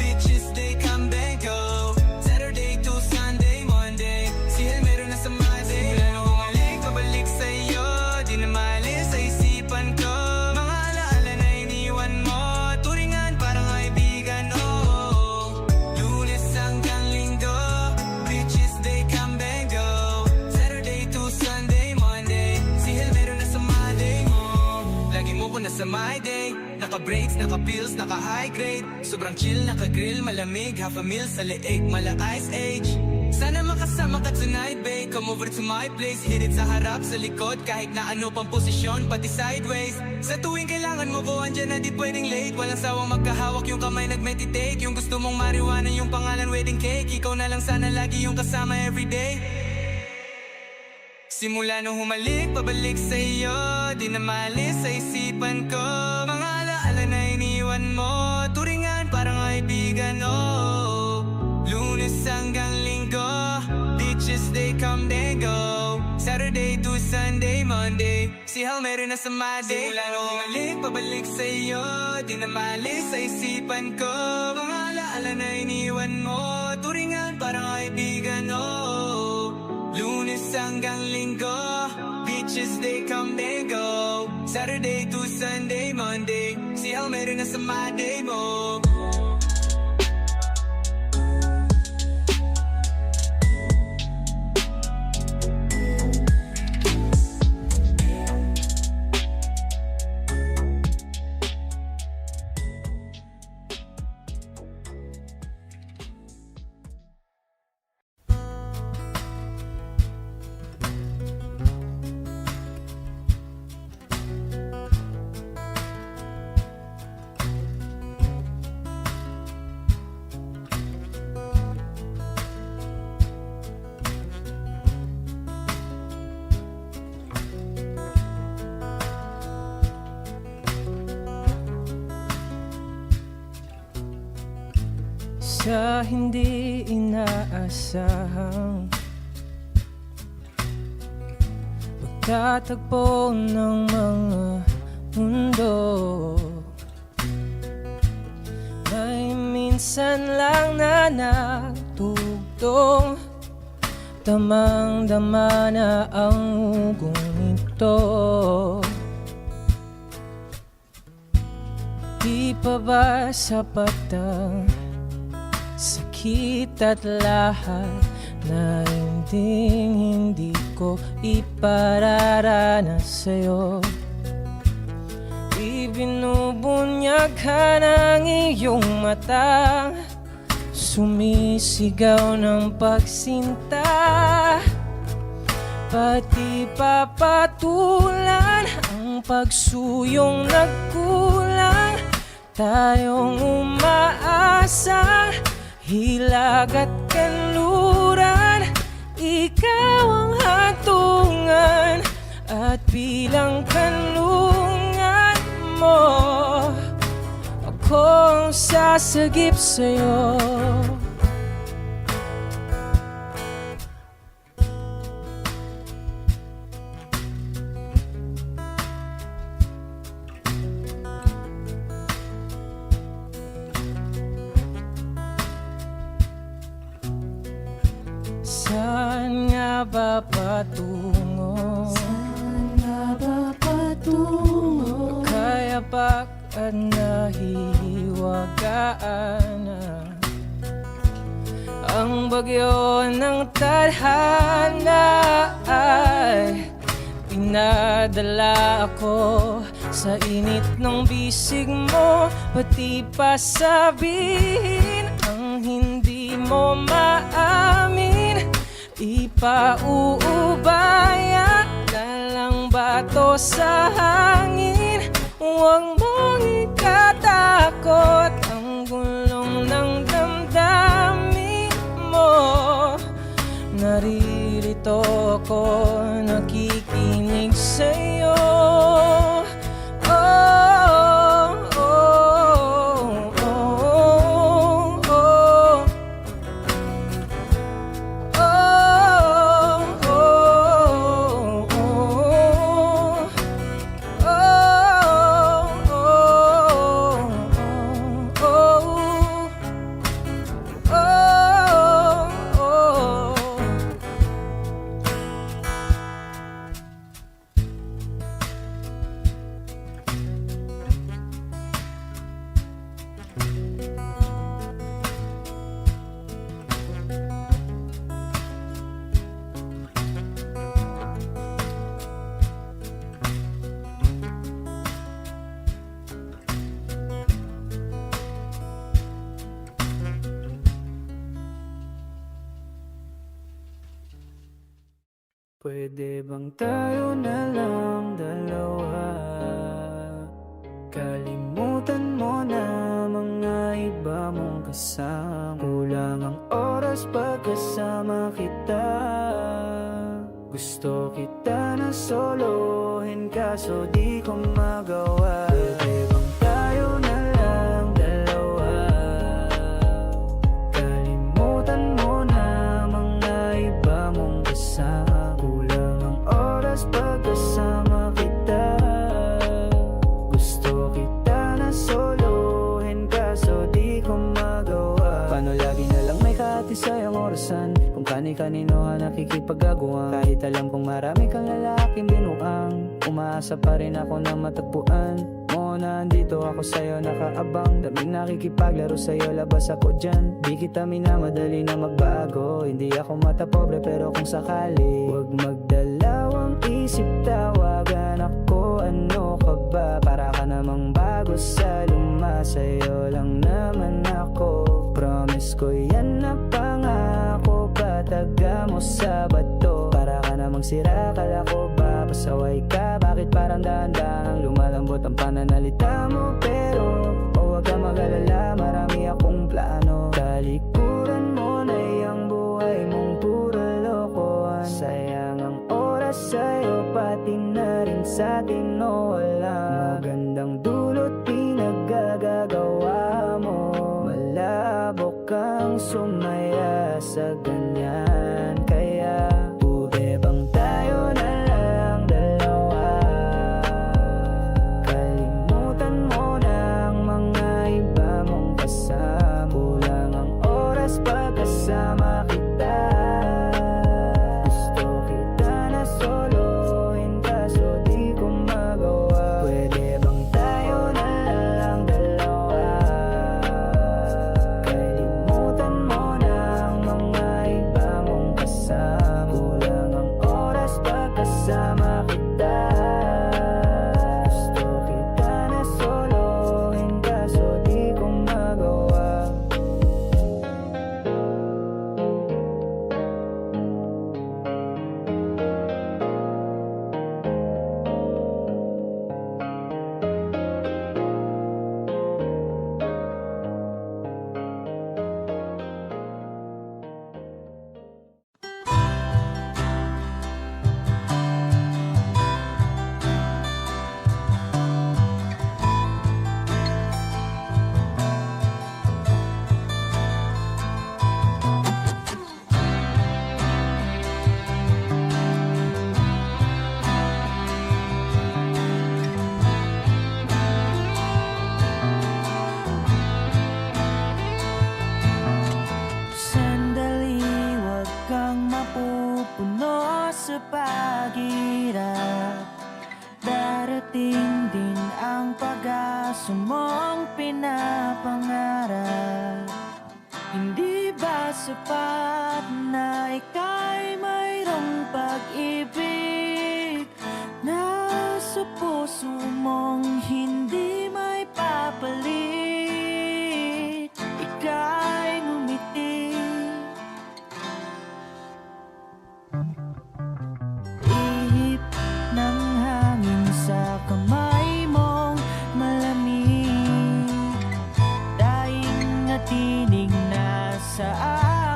Bitches, they come and go Saturday to Sunday, Monday Si Hal meron na sa Monday Simula nung humalik, pabalik sa'yo Di na malis sa isipan ko Mga alaala na iniwan mo Turingan parang kaibigan, oh Lunes hanggang Linggo Bitches, they come and go Saturday to Sunday, Monday Si Hal meron na sa Monday mo Lagi mo ko na sa my day Naka-breaks, naka-pills, naka-high grade Sobrang chill, naka-grill, malamig Half a meal sa leeg, mala ice age Sana makasama ka tonight, babe Come over to my place Hit it sa harap, sa likod Kahit na ano pang posisyon, pati sideways Sa tuwing kailangan mo ko, andyan na di pwedeng late Walang sawang magkahawak, yung kamay nag-meditate Yung gusto mong marijuana, yung pangalan wedding cake Ikaw na lang sana lagi yung kasama everyday Simula nung humalik, pabalik sa'yo Di na malis sa isipan ko Mga alaala na iniwan mo Turingan parang kaibigan, oh Lunes hanggang Linggo Bitches, they come, they go Saturday to Sunday, Monday Si Hal meron na sa Monday Simula nung humalik, pabalik sa'yo Di na malis sa isipan ko Mga alaala na iniwan mo Turingan parang kaibigan, oh Lunes hanggang Linggo Bitches, they come, they go Saturday to Sunday, Monday Si Hal meron na sa Monday mo Sa hindi inaasahang pagtatagpo ng mga mundo Ay minsan lang na nagtugtong Damang-dama na ang ugong nito Di pa ba sapat ang sakit at lahat na hindi ko ipararanas sa'yo Ibinubunyag ng iyong mata Sumisigaw ng pagsinta Pati papatulan ang pagsuyong nagkulang Tayong umaasa Hilag at kanluran Ikaw ang hatungan At bilang kanlungan mo akong sasagip sa'yo. Saan nga ba patungo? Kaya pak at nahihiwagaan na ang bagyo ng tadhana ay pinadala ako sa init ng bisig mo. Pati pa sabihin ang hindi mo maamin. Ipauubaya na lang bato sa hangin. Huwag mong ikatakot ang gulong ng damdamin mo. Naririto ko, nakikinig sa'yo. Oh, oh, oh, oh, oh. Pwede bang tayo na lang dalawa? Kalimutan mo na mga iba mong kasama. Kulang ang oras pagkasama kita. Gusto kita na solohin kaso di ko magawa. Pwede bang tayo na lang dalawa? Kalimutan mo na mga iba mong kasama. Pagkasama kita, gusto kita na solohin kaso di ko magawa. Paano lagi na lang may kahatisay ang orasan? Kung kani-kanino ka nakikipag-aguan. Kahit alam kong marami kang lalaking binuang, umaasa pa rin ako na matagpuan mo na andito ako sa'yo nakaabang. Daming nakikipaglaro sa'yo, labas ako dyan. Di kita minamadali na magbago. Hindi ako matapobre pero kung sakali, huwag magdalawang isip, tawagan ako. Ano ka ba? Para ka namang bago sa luma. Sa'yo lang naman ako. Promise ko yan na pangako. Pataga mo sa bato. Para ka namang sira, kala ko ba pasaway ka? Bakit parang dahan-dahan lumalambot ang pananalita mo? Pero huwag ka mag-alala, marami akong plano. Talikuran mo na yung buhay mong puro lokohan. Sayang ang oras sa'yo, pati na rin sa'tin o wala. Magandang dulot pinaggagawa mo. Malabo kang sumaya sa ganyan. Kaya pwede bang tayo na lang dalawa? Kalimutan mo na ang mga iba mo pangarap. Hindi ba sapat na ika'y mayroong pag-ibig na sa puso mong hindi may papalit? Ika'y ngumiti, ihip ng hangin sa kamay mong malamig, daing at tinig na sa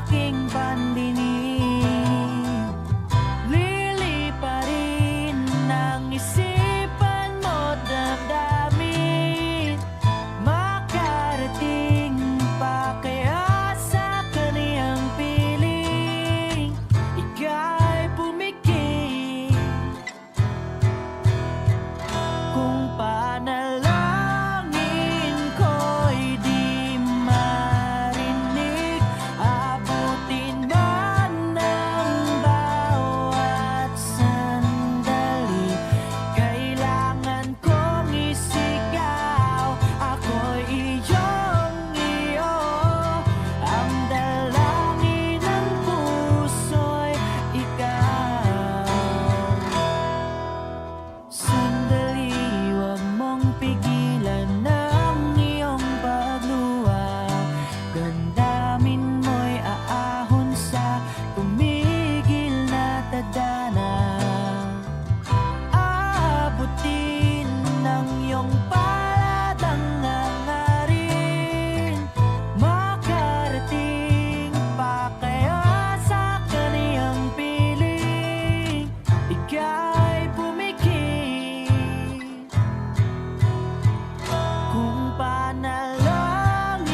aking pandinig. Liliparin ng isipan mo damdamin, makarating pa kaya sa kaniyang piling. Ika'y pumikit kung panalangin ko'y di marinig. Abutin man ng bawat sandali, kailangan kong isigaw. Ako'y iyong-iyo, ang dalangin ng puso'y ikaw. Sandali, huwag mong pigilan ang iyong pagluha. Damdamin mo'y aahon sa tumigil na tadhana. Aabutin ng iyong palad ang hangarin, makarating pa kaya sa kaniyang piling. Ika'y pumikit kung panalangin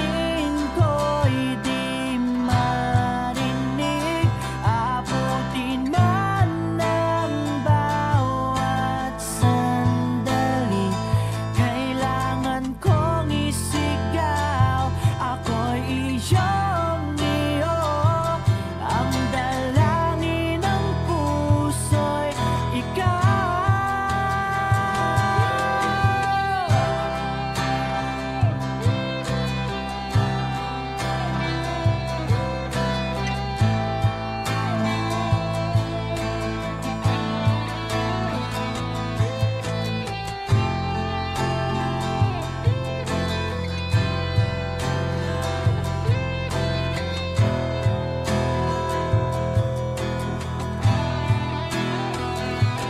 ko'y di marinig. Abutin man ng bawat sandali, kailangan kong isigaw. Ako'y iyong-iyo, ang dalangin ng puso'y ikaw.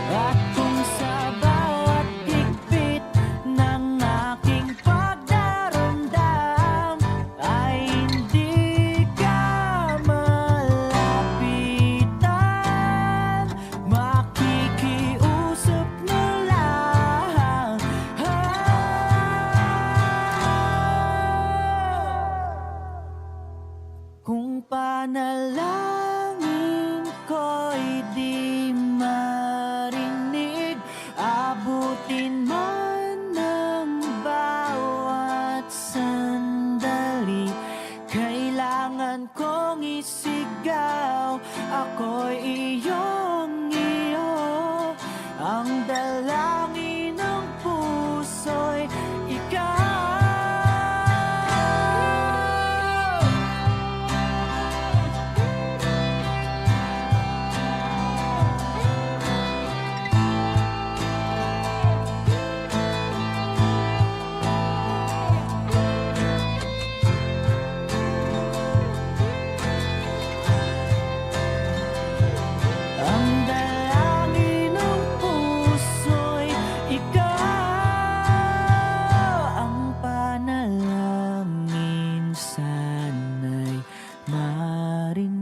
At kung sa bawat higpit ng aking pagdaramdam ay hindi ka malapitan, makikiusap na lang. Kung panalangin ko'y di marinig, abutin man ng bawat sandali, kailangan kong isigaw. Ako'y iyong-iyo, ang dalangin ng puso'y ikaw. Ang dalangin ng puso'y ikaw, ang panalangin sana'y marinig.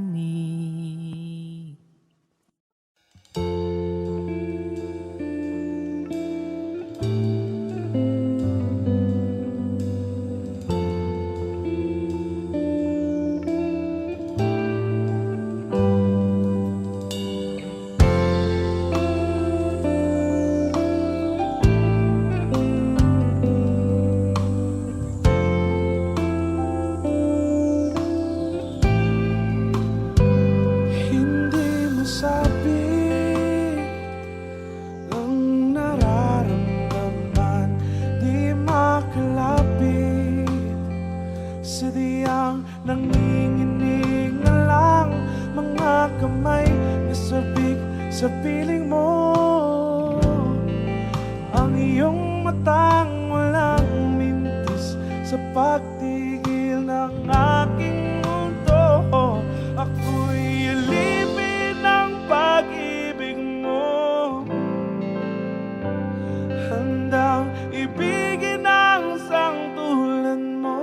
Sadyang nanginginig na lang mga kamay na sabik sa piling mo. Ang iyong matang walang mintis sa pagtigil ng aking mundo. Ako'y alipin ng pag-ibig mo, handang ibigin ang sangtulan mo.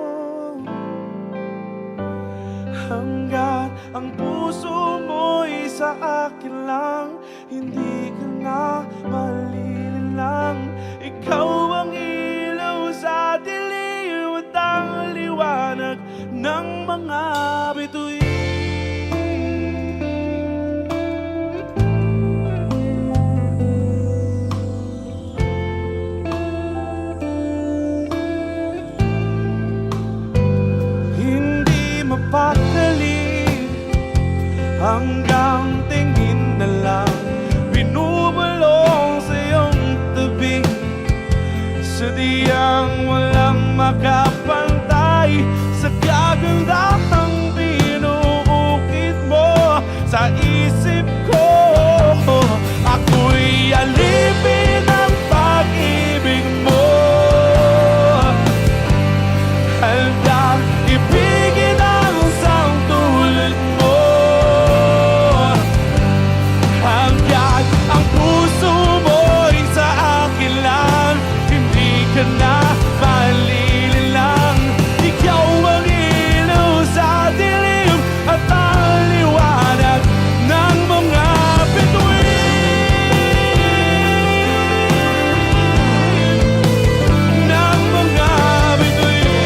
Hanggat ang puso mo'y sa akin lang, hindi ka na malililang. Ikaw ang ilaw sa dilim at ang liwanag ng mga bituin. Hindi mapakali hanggang tingin na lang, binubulong sa iyong tabi. Sadyang walang makapantay sa kagandahang binuukit mo sa isip ko. Ako'y alipin ng pag-ibig mo, handang ibigin ang sangtulan mo. Hanggat ang puso mo'y sa akin lang, hindi ka na malililang. Ikaw ang ilaw sa dilim at ang liwanag ng mga bituin. Ng mga bituin.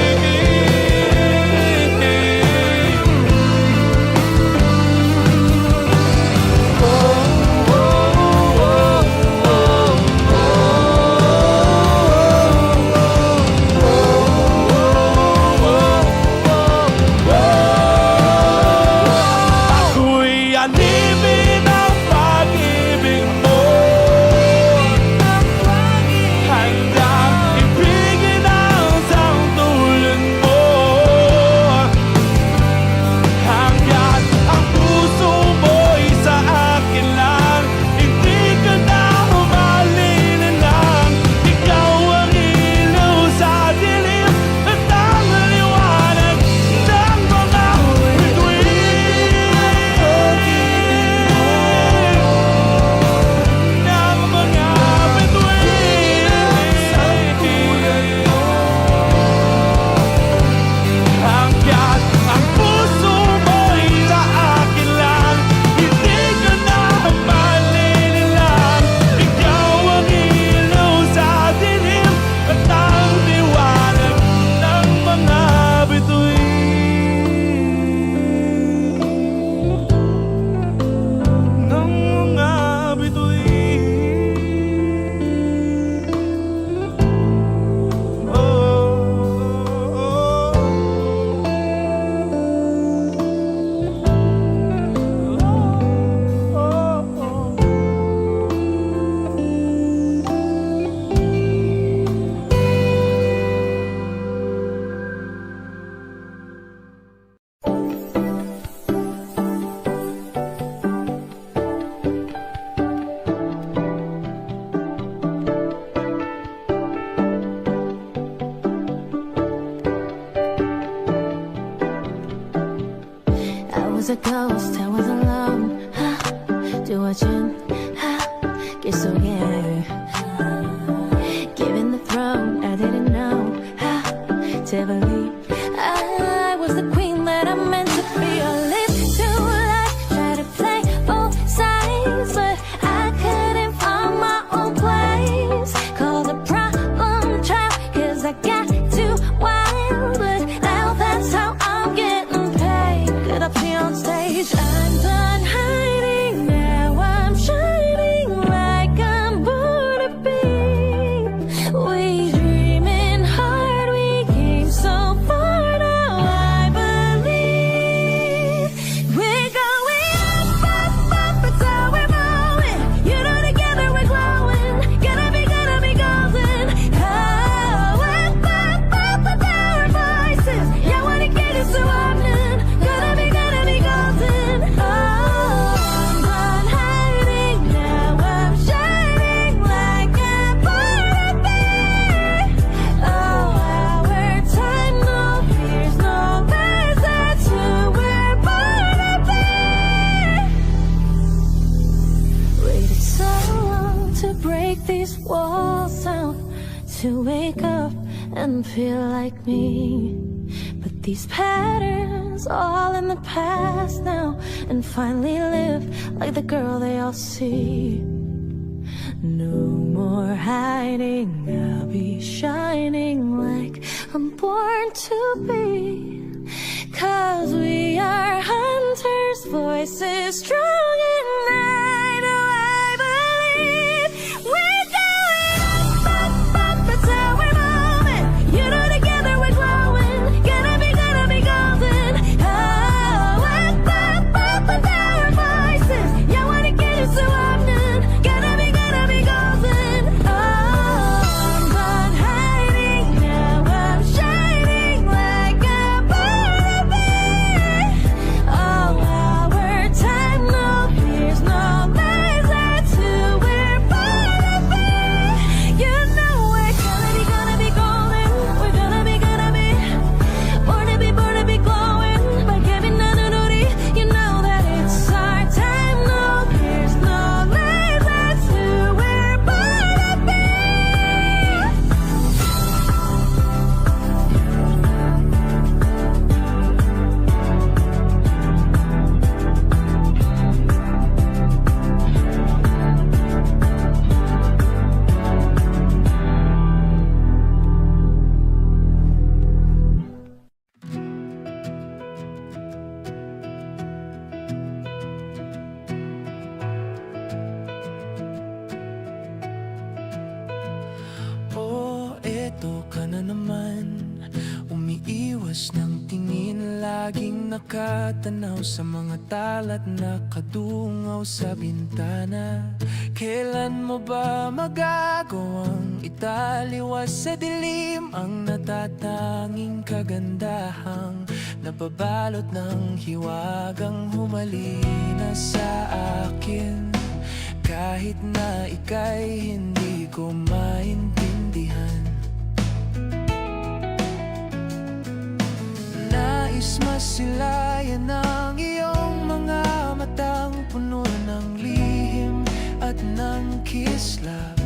Ako'y alipin ng pag-ibig mo, handang ibigin ang sangtulan mo. Hanggat ang puso mo'y sa akin lang, hindi ka na malililang. Ikaw ang ilaw sa dilim at ang liwanag ng mga bituin. Ng mga bituin. Hanggat ang puso mo'y sa akin lang, hindi ka na malililang. Ikaw ang ilaw sa dilim at ang liwanag ng mga bituin. Ng mga bituin. I was a ghost, I was alone. 두어진 길 속에 given the throne, I didn't know to believe I was the queen that I meant to be. I lived too life, try to play both sides, but I couldn't find my own place. Call the problem child, 'cause I got too wild, but now that's how I'm getting paid. Get up here on stage, I'm done hiding, now I'm shining like I'm born to be. We dreaming hard, we came so far, now I believe doesn't feel like me. But these patterns all in the past now, and finally live like the girl they all see. No more hiding, I'll be shining like I'm born to be. 'Cause we are hunters, voices strong and night. Oh, I believe we're going up, that's how we're moving. You know, together we're growing. Gonna be golden. Oh, up, with our voices. Yeah, wanna get it so often. Gonna be golden. Oh, I'm not hiding now, I'm shining like a butterfly. Oh, our time, no fears, no lies, that's who we're born to be. You know we're gonna be golden. We're gonna be born to be glowing. By Kevin Nanunuri, you know that it's our time, no fears, no lies, that's who we're born to be. Oh, eto ka na naman. Umiiwas ng tingin, laging nakatanaw sa mga talat na kadungaw sa bintana. Kailan mo ba magagawang italiwas sa dilim ang natatanging kagandahang nababalot ng hiwagang humalina sa akin? Kahit na ika'y hindi ko maintindihan, nais masilayan ang iyong mga matang puno ng lihim at ng kislap.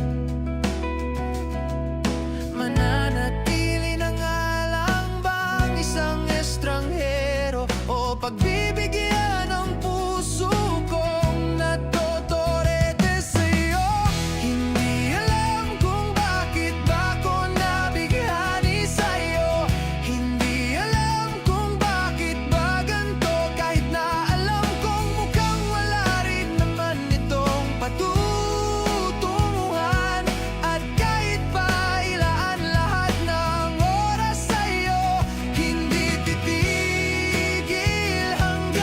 Mananatili na nga lang bang isang estranghero o pagbibigyan ng puso kong natotorete sa'yo? Hindi alam kung bakit ba ko nabighani sa'yo. Hindi alam kung bakit ba ganito, kahit na alam kong mukhang wala rin naman itong patutunguhan. At kahit pa ilaan lahat ng oras sa'yo, hindi titigil hanggang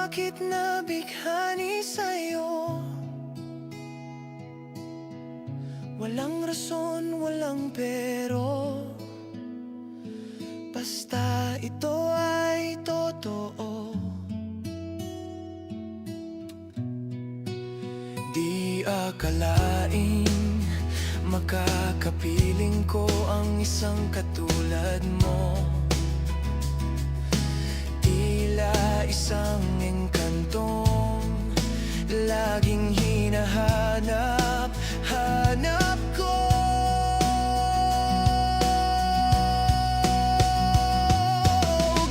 bakit nabighani sa'yo. Walang rason, walang pero, basta ito ay totoo. Di akalaing makakapiling ko ang isang katulad mo. Tila isang engkantong laging hinahanap, hanap ko.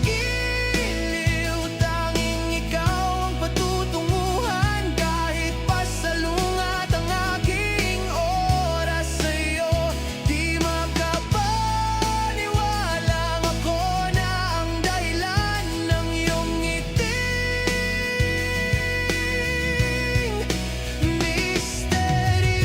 Giliw, tanging ikaw ang patutunguhan. Kahit pasalungat ang aking oras sa'yo, di makapaniwalang ako na ang dahilan ng iyong ngiting misteryoso.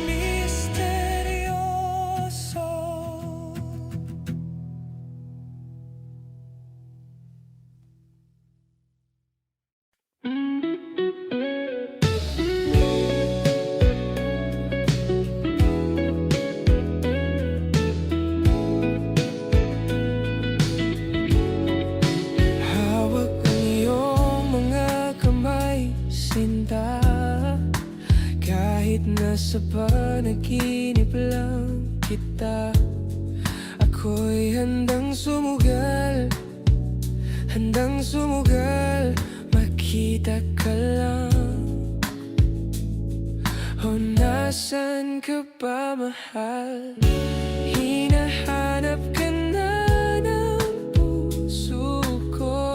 Misteryoso. Misteryoso. Hawak ang iyong mga kamay, sinta. Kahit nasa panaginip lang kita, ako'y handang sumugal, makita ka lang. O nasan ka ba, mahal? Hinahanap ka na ng puso ko.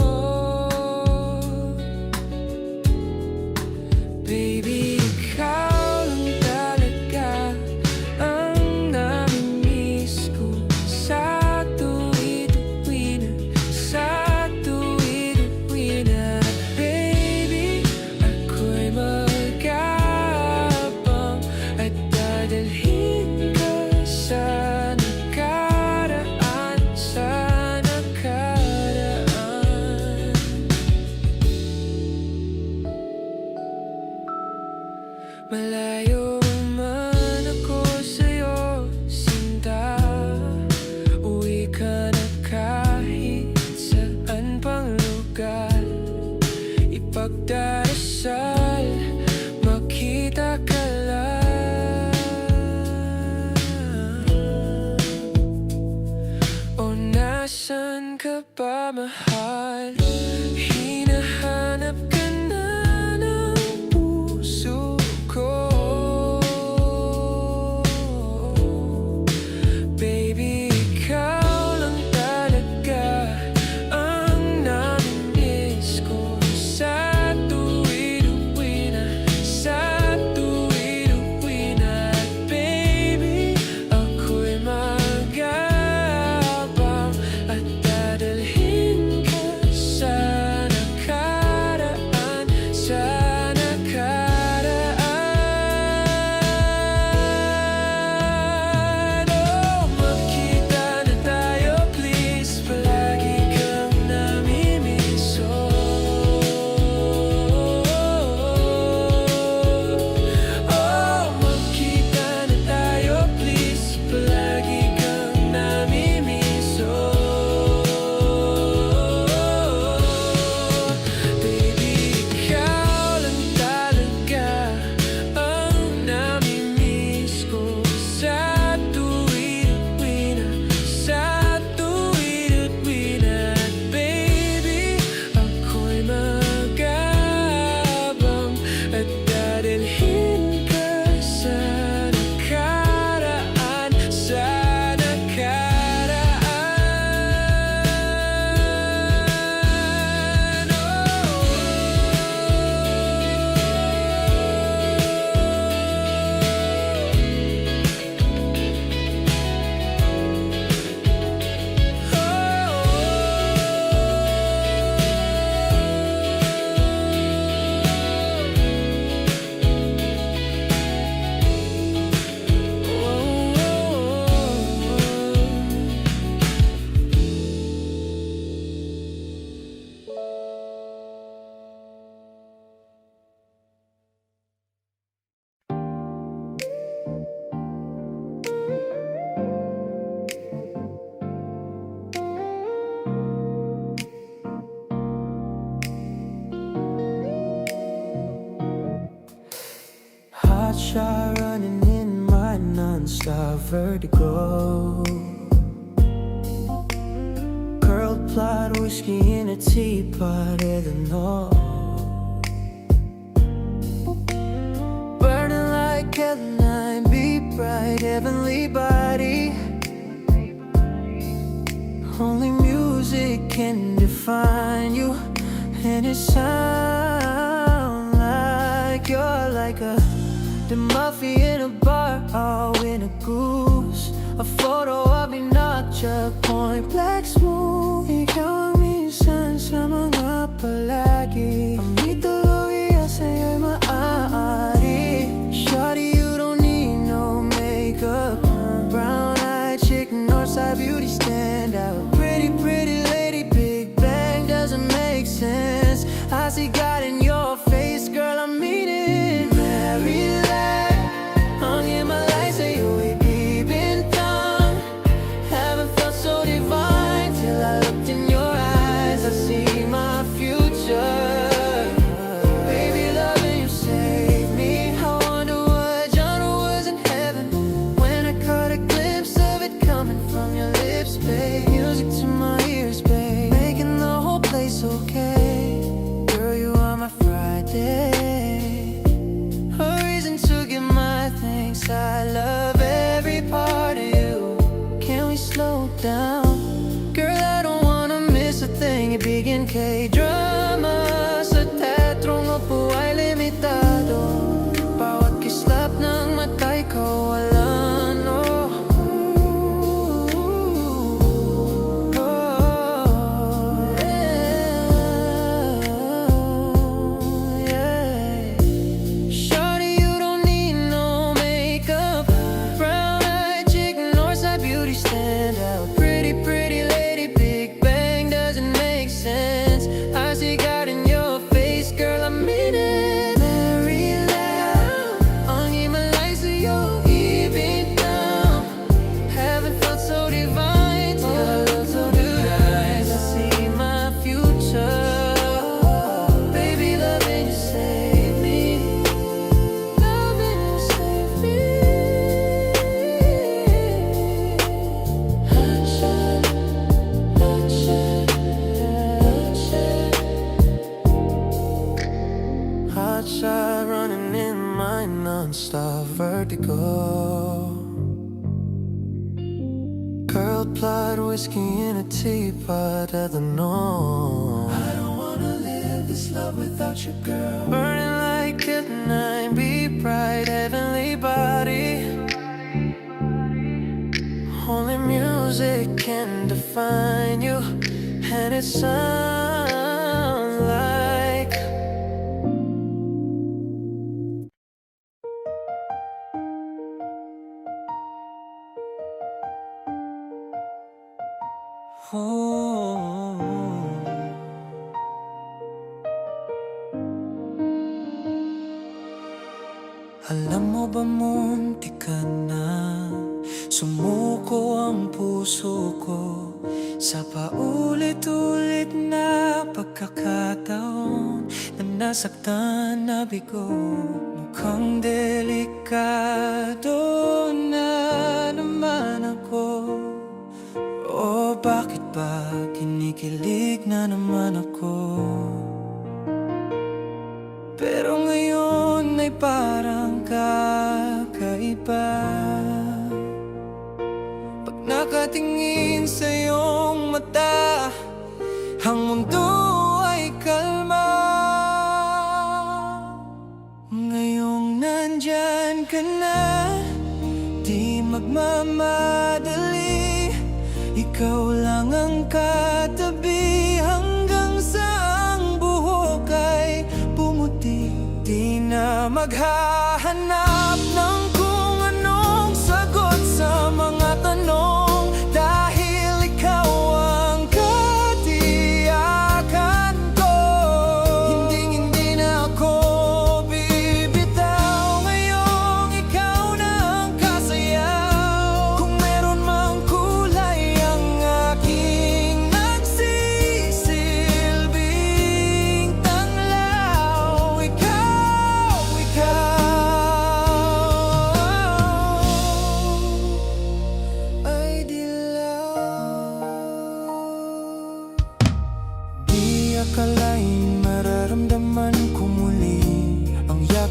Baby, ikaw lang talaga ang namimiss ko. Sa tuwid-uwi na, baby, ako'y mag-aabang at dadalhin ka sa nakaraan, Malayo man ako sa'yo, sinta. Uwi ka na kahit saan pang lugar. Ipagdarasal, makita ka lang. O nasan ka ba, mahal? Hinahanap ka na ng puso ko. Baby, ikaw lang talaga ang namimiss ko. Sa tuwid-uwi na, baby, ako'y mag-aabang at dadalhin ka sa shot running in my non-stop vertigo. Curled plot, whiskey in a teapot, ethanol. Burning like Caroline, be bright, heavenly body. Only music can define you, and it sounds like you're like the mafia in a bar, all in a goose. A photo of me notcha, point black smooth. Ikaw ang minsan sa mga palagi. Ang mitolohiya sa'yo'y maaari. Shawty, you don't need no makeup. Brown-eyed chick, Northside beauty stand out. Pretty, pretty lady, Big Bang doesn't make sense. I see God in your face, girl, I mean it. Maryland, hung in my life, say you ain't even done. Haven't felt so divine till I looked in your eyes. I see my future. Baby, loving you saved me. I wonder what genre was in heaven when I caught a glimpse of it coming from your lips, babe. Music to my ears, babe, making the whole place okay. Girl, you are my Friday, a reason to give my thanks. I love every part of you. Can we slow down? Girl, I don't wanna miss a thing. Ibigin kay drama sa teatrong upo ay limitado. Bawat kislap ng matay ko wala, no. Shawty, you don't need no makeup. Brown-eyed chick, Northside beauty stand out. Pretty, pretty lady, Big Bang doesn't make sense. I see God in your face, girl, I mean it. Maryland, ang Himalay sa'yo, ibig down. Haven't felt so divine till I look to your eyes. I see my future. Baby, loving you save me. Loving you save me. Hot shot, hot shot, hot shot. Hot shot running in my non-stop vertigo. Curled plot, whiskey in a teapot at the norm. I don't wanna live this love without you, girl. Burning like Caroline, be bright, heavenly body. Only music can define you, and it sounds like Alam mo ba munti ka na sumuko ang puso ko sa paulit-ulit na pagkakataon na nasaktan na bigo. Mukhang delikado na naman ako. O bakit ba kinikilig na naman ako? Pero ngayon ay parang kakaiba. Pag nakatingin sa iyong mata, ang mundo ay kalma. Ngayong nandyan ka na, di magmamadali. Ikaw lang ang katabi hanggang sa ang buhok ay pumuti. Di na maghahanap ng kung anong sagot sa mga tanong, dahil ikaw ang katiyakan ko. Hinding-hindi na ako bibitaw. Ngayong ikaw na ang kasayaw. Kung meron mang kulay ang aking nagsisilbing tanglaw, ikaw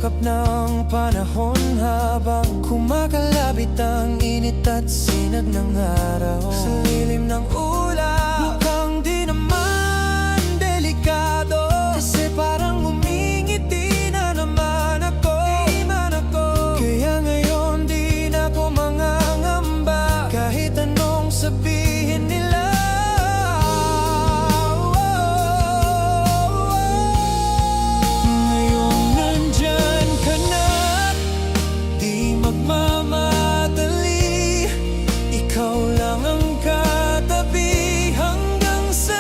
yakap ng panahon habang kumakalabit ang init at sinag ng araw. Sa lilim ng ulap, mukhang di naman delikado, kasi parang umingiti na naman ako. Kaya ngayon di na ako mangangamba, kahit anong sabihin nila. Ngayon nandyan ka na, di magmamadali. Ikaw lang ang katabi hanggang sa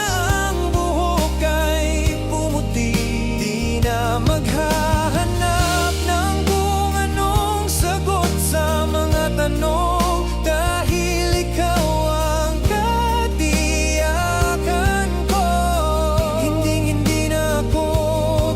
ang buhok ay pumuti. Di na maghahanap ng kung anong sagot sa mga tanong, dahil ikaw ang katiyakan ko. Hindi na ako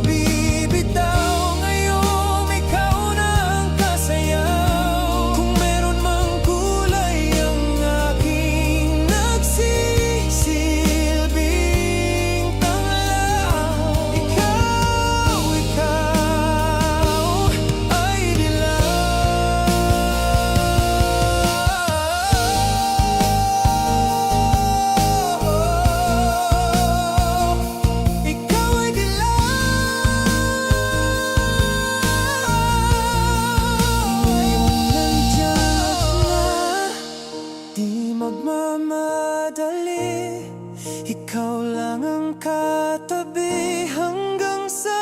bibitaw. Ngayong ikaw na ang kasayaw. Kung meron mang kulay ang aking nagsisilbing tanglaw, ikaw ay dilaw. Ikaw ay dilaw. Ngayon nandyan na, di magmamadali. Ikaw lang ang katabi hanggang sa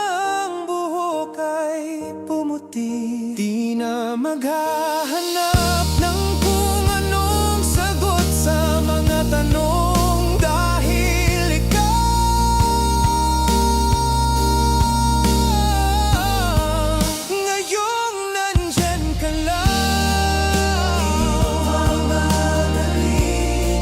ang buhok ay pumuti. Di na maghahanap ng kung anong sagot sa mga tanong, dahil ikaw ngayong nandyan ka lang.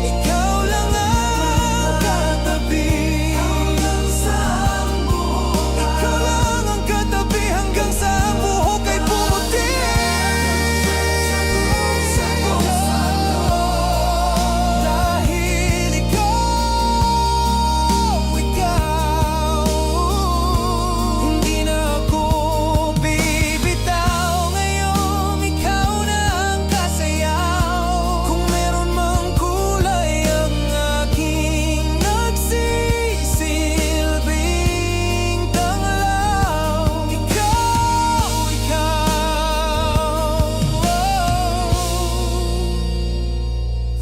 Ikaw lang ang katabi hanggang sa ang buhok. Ikaw lang ang katabi hanggang sa ang buhok ay pumuti. Dahil ikaw, hindi na ako bibitaw. Ngayong ikaw na ang kasayaw. Kung meron mang kulay ang aking nagsisilbing tanglaw, ikaw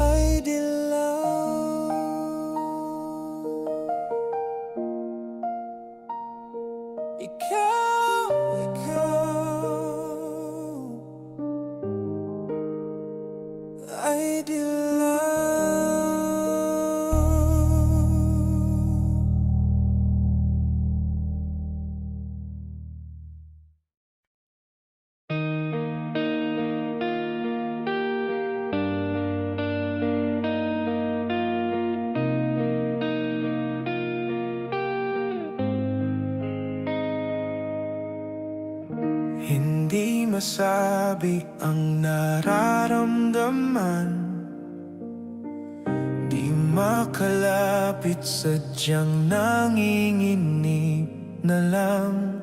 ay dilaw. Ikaw ay dilaw. Hindi masabi ang nararamdaman, di makalapit, sadyang nanginginig na lang.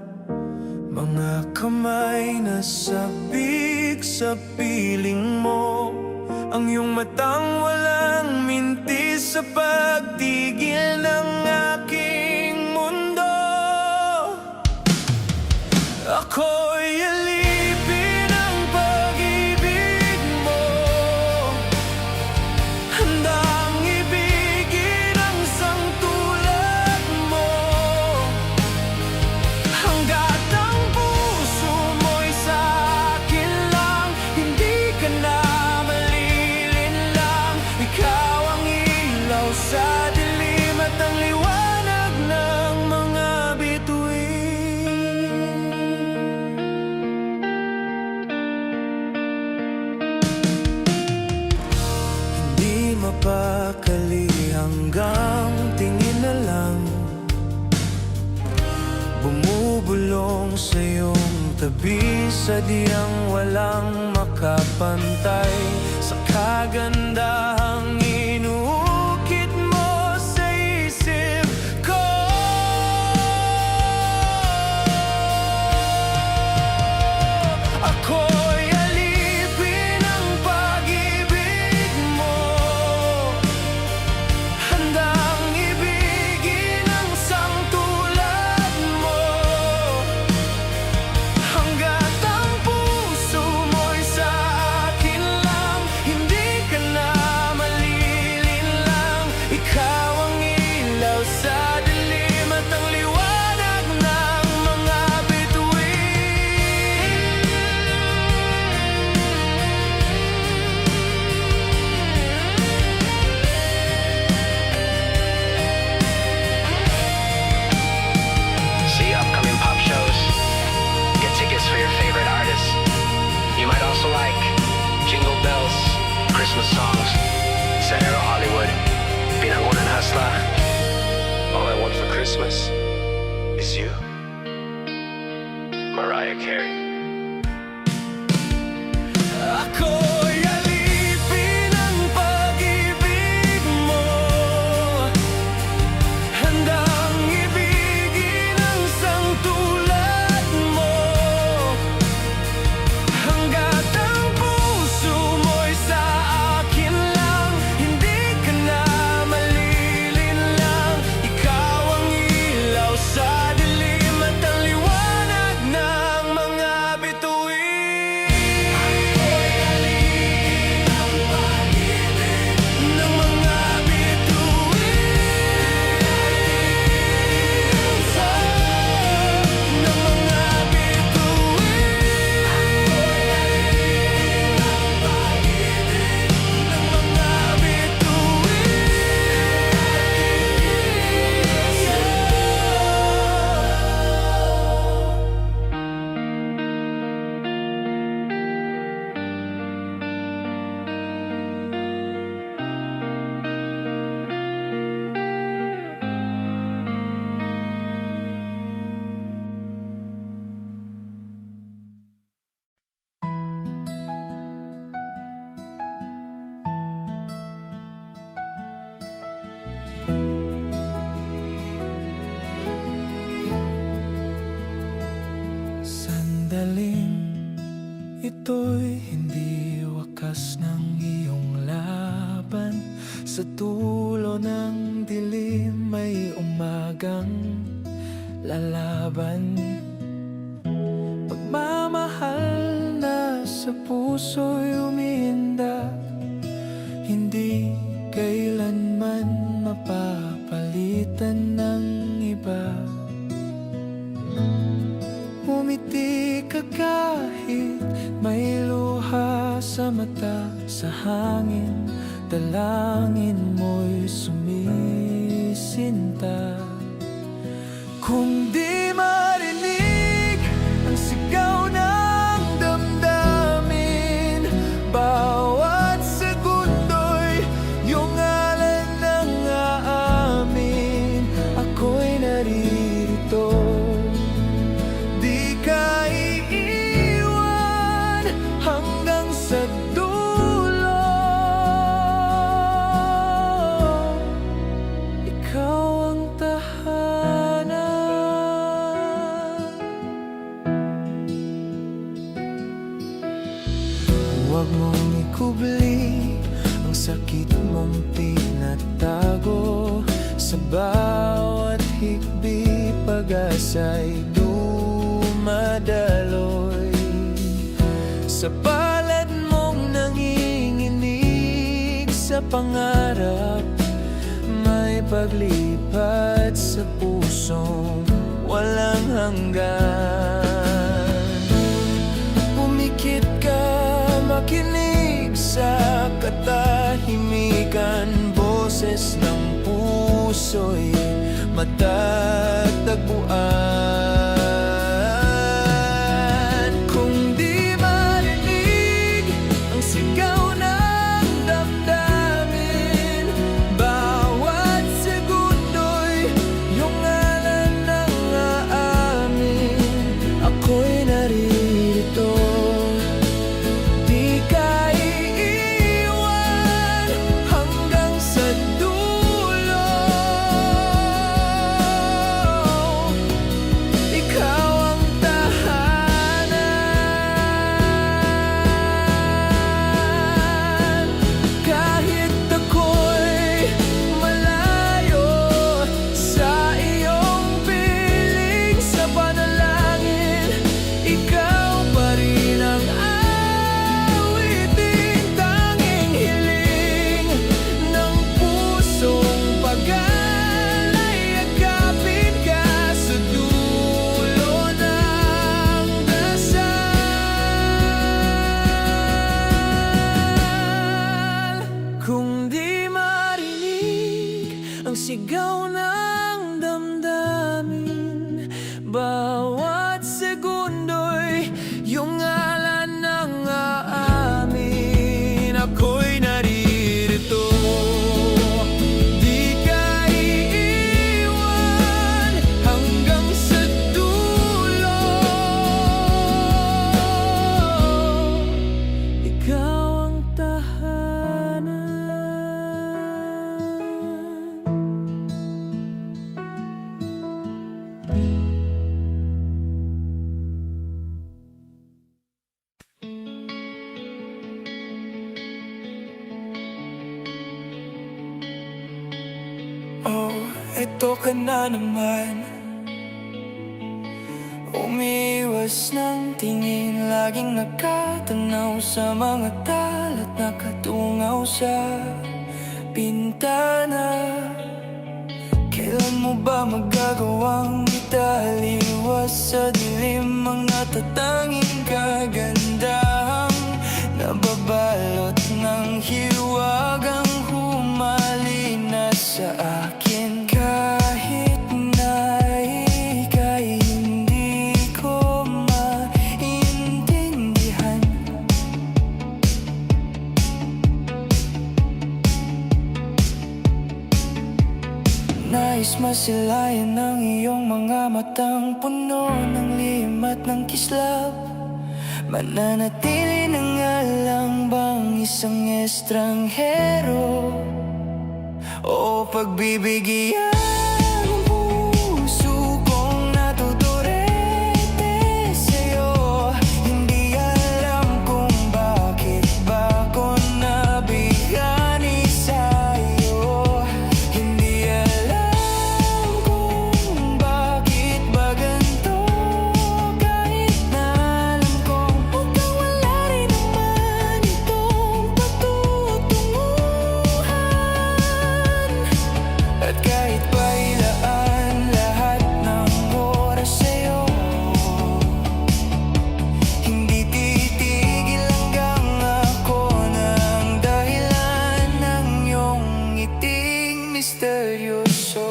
Mga kamay na sabik sa piling mo, ang iyong matang walang mintis sa pagtigil ng aking mundo. Ako'y alipin ng pag-ibig mo, handang ibigin ang sangtulad mo, hanggat ang puso mo'y sa akin lang. Hindi ka na malilinlang, ikaw ang ilaw sa dilim at ang liwanag ng mga bituin. Hindi mapakali hanggang tingin na lang, bumubulong sa iyong tabi, sadyang walang makapantay sa kagandahang inuukit mo sa isip ko. Christmas songs. Sahara Hollywood, Pinangonan Hasla. All I want for Christmas is you. Mariah Carey. Ako'y alipin ng pag-ibig mo, handang ibigin ang sangtulad mo, hanggat ang puso mo'y sa akin lang, hindi ka na malilinlang. Ikaw ang ilaw sa dilim at ang liwanag ng mga bituin. Ng mga bituin ng mga Sandaling ito'y hindi wakas ng iyong laban. Sa dulo ng dilim may umagang lalaban. Pagmamahal na sa puso'y umiinda, hindi kailanman mapapalitan ng iba. Umiti ka kahit may luha sa mata, sa hangin, dalangin mo'y sumisinta. Kung di marinig ang sigaw ng damdamin, bawat segundo'y iyong ngalan ang aamin. Ako'y naririto, di ka iiwan hanggang sa dulo. Ikaw ang tahanan. Huwag mong ikubli ang sakit mong pinatago. Sa bawat hikbi, pag-asa'y dumadaloy. Sa palad mong nanginginig, sa pangarap may paglipat sa pusong walang hanggan. Pumikit ka, makinig sa katahimikan, boses ng puso'y matatagpuan. Kung di marinig ang sigaw ng damdamin, bawat segundo'y iyong ngalan ang aamin. Ako'y naririto, di ka iiwan hanggang sa dulo. ito ka na naman. Umiwas ng tingin, laging nakatanaw sa mga talat, nakatungaw sa bintana. Kailan mo ba magagawang italiwas sa dilim ang natatanging kagandahang nababalot ng hiwagang humalina sa akin? Kahit na ika'y hindi ko maintindihan, nais masilayan ng iyong mga matang puno ng lihim at ng kislap. Mananatili na nga lang bang isang estranghero o pagbibigyan ng puso kong natuturete sa'yo? Hindi alam kung bakit ba ako nabigani sa'yo. Hindi alam kung bakit ba ganito, kahit na alam kong mukhang wala rin naman itong patutunguhan. At kahit pa ilaan lahat ng oras sa'yo, hindi titigil hanggang ako ng dahilan ng iyong ngiting misteryoso.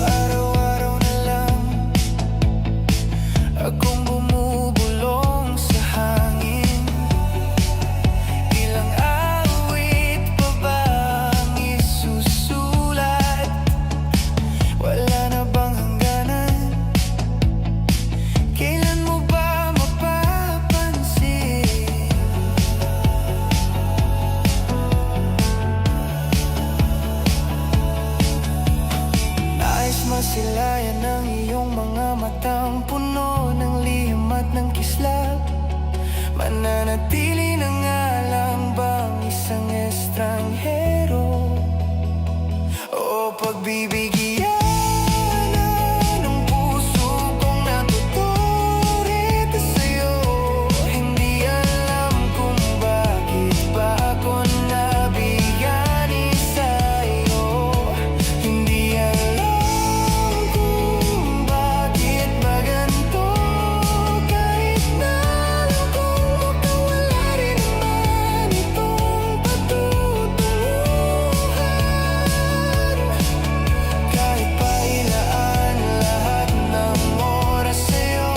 Araw-araw na lang akong bumubulong sa hangin. Ilang awit pa ba ang isusulat? Wala na bang hangganan? Kailan mo ba mapapansin? Nais masilayan ng iyong mga matang puno ng lihim at ng kislap. Mananatili na nga lang bang isang estranghero o pagbibigyan ng puso kong natuturete sa'yo? Hindi alam kung bakit ba ako nabigani sa'yo. Hindi alam kung bakit ba ganito, kahit na alam kong mukhang wala rin naman itong patutunguhan. Kahit pa ilaan lahat ng oras sa'yo,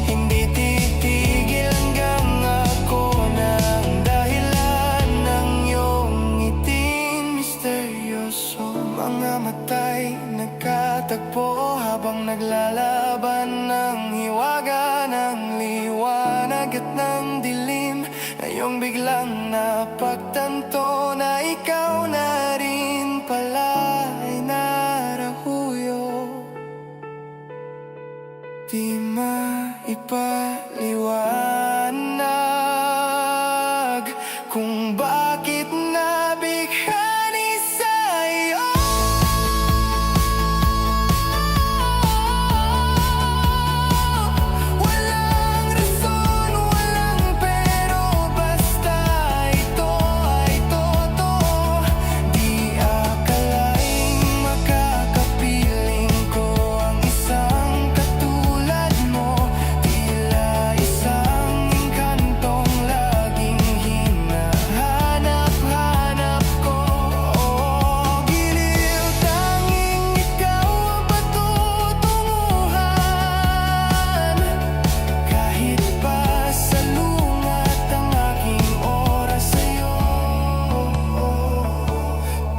hindi titigil hanggang ako ng dahilan ng iyong ngiting misteryoso. Mga mata'y nagkatagpo habang naglalaban ng hiwaga ng liwanag at ng dilim. Ngayong biglang napagtanto na ikaw na rin pala ay narahuyo. Di maipaliwanag kung bakit nabighani sa'yo. Walang rason, walang pero, basta ito ay totoo. Di akalaing makakapiling ko ang isang katulad mo. Tila isang engkantong laging hinahanap-hanap ko. Giliw, tanging ikaw ang patutunguhan. Kahit pa salungat ang aking oras sa'yo,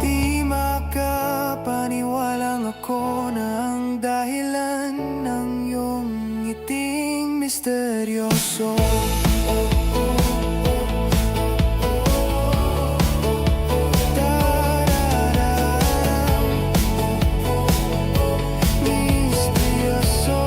di makapaniwalang ako na ang dahilan ng iyong ngiting misteryoso. Misteryoso.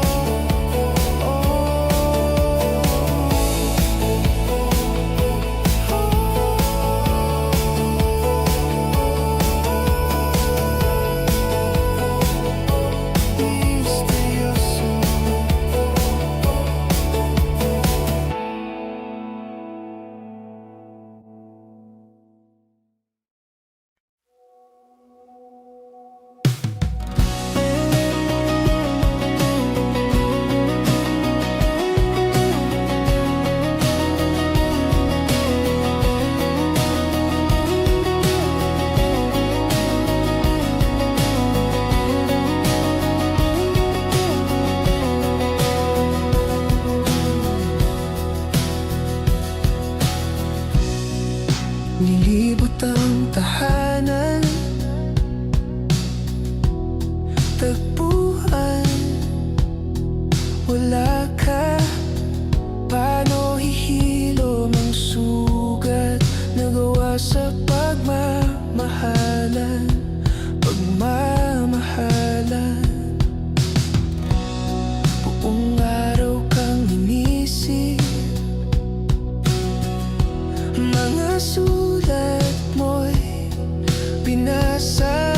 pinasa.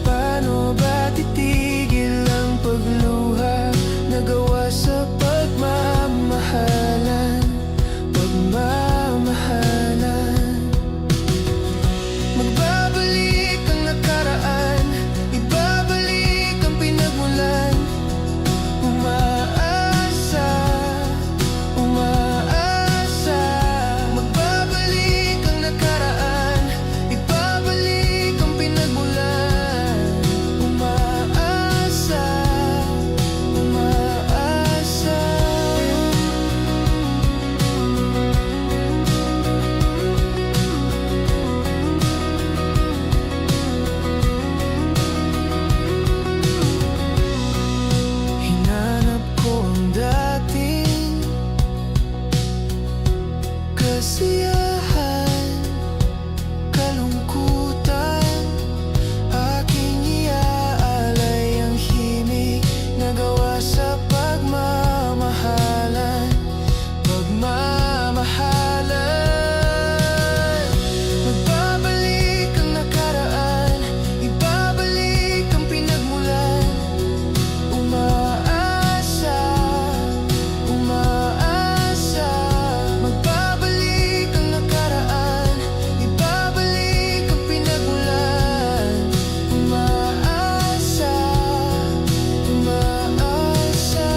Paano ba titigil ang pagluha? Nagawa sa pagmamahalan, pagmamahalan. Magbabalik ang nakaraan, ibabalik ang pinagmulan. Umaasa, umaasa. Magbabalik ang nakaraan, ibabalik ang pinagmulan. Umaasa, umaasa. Hinanap ko ang dating kasiyahan, kalungkutan. Aking iaalay ang himig nagawa sa pagmamahalan, pagmamahalan. Magbabalik ang nakaraan, ibabalik ang pinagmulan. Umaasa, umaasa. Magbabalik ang nakaraan, ibabalik ang pinagmulan. Umaasa, umaasa.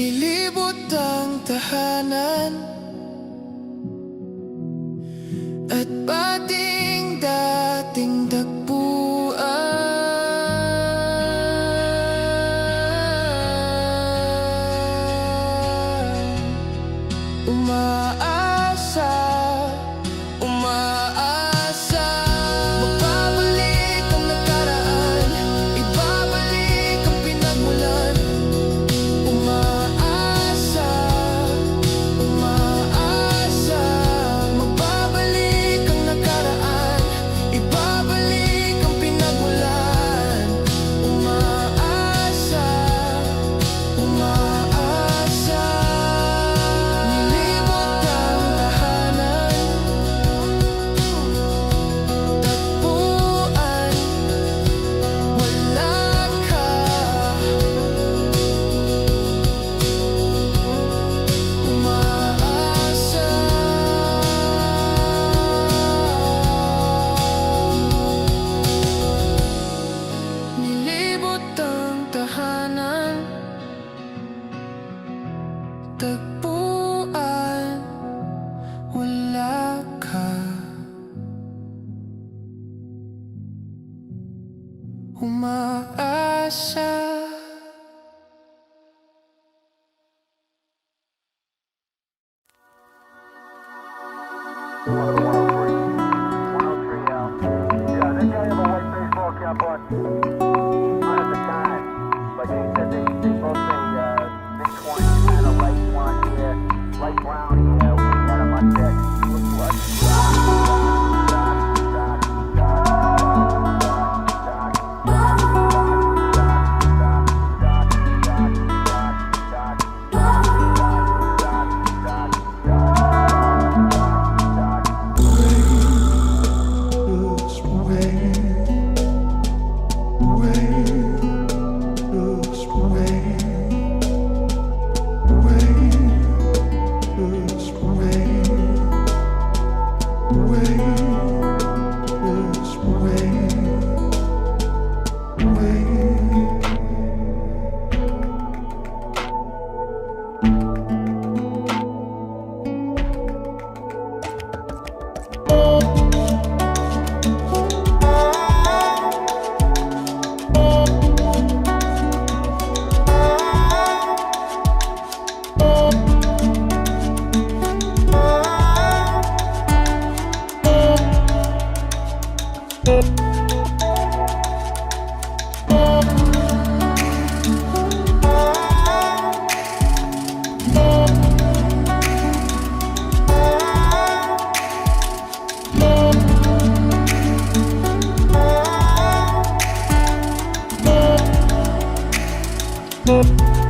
Nilibot ang tahanan at pating dating tagpuan. Umaasa, umaasa. Magbabalik ang nakaraan, ibabalik ang pinagmulan. Umaasa, umaasa. Magbabalik ang nakaraan, ibabalik ang pinagmulan. Umaasa, umaasa. Nilibot ang tahanan, tagpuan, wala ka. Umaasa, nilibot ang tahanan, tagpuan, wala ka. Umaasa. mo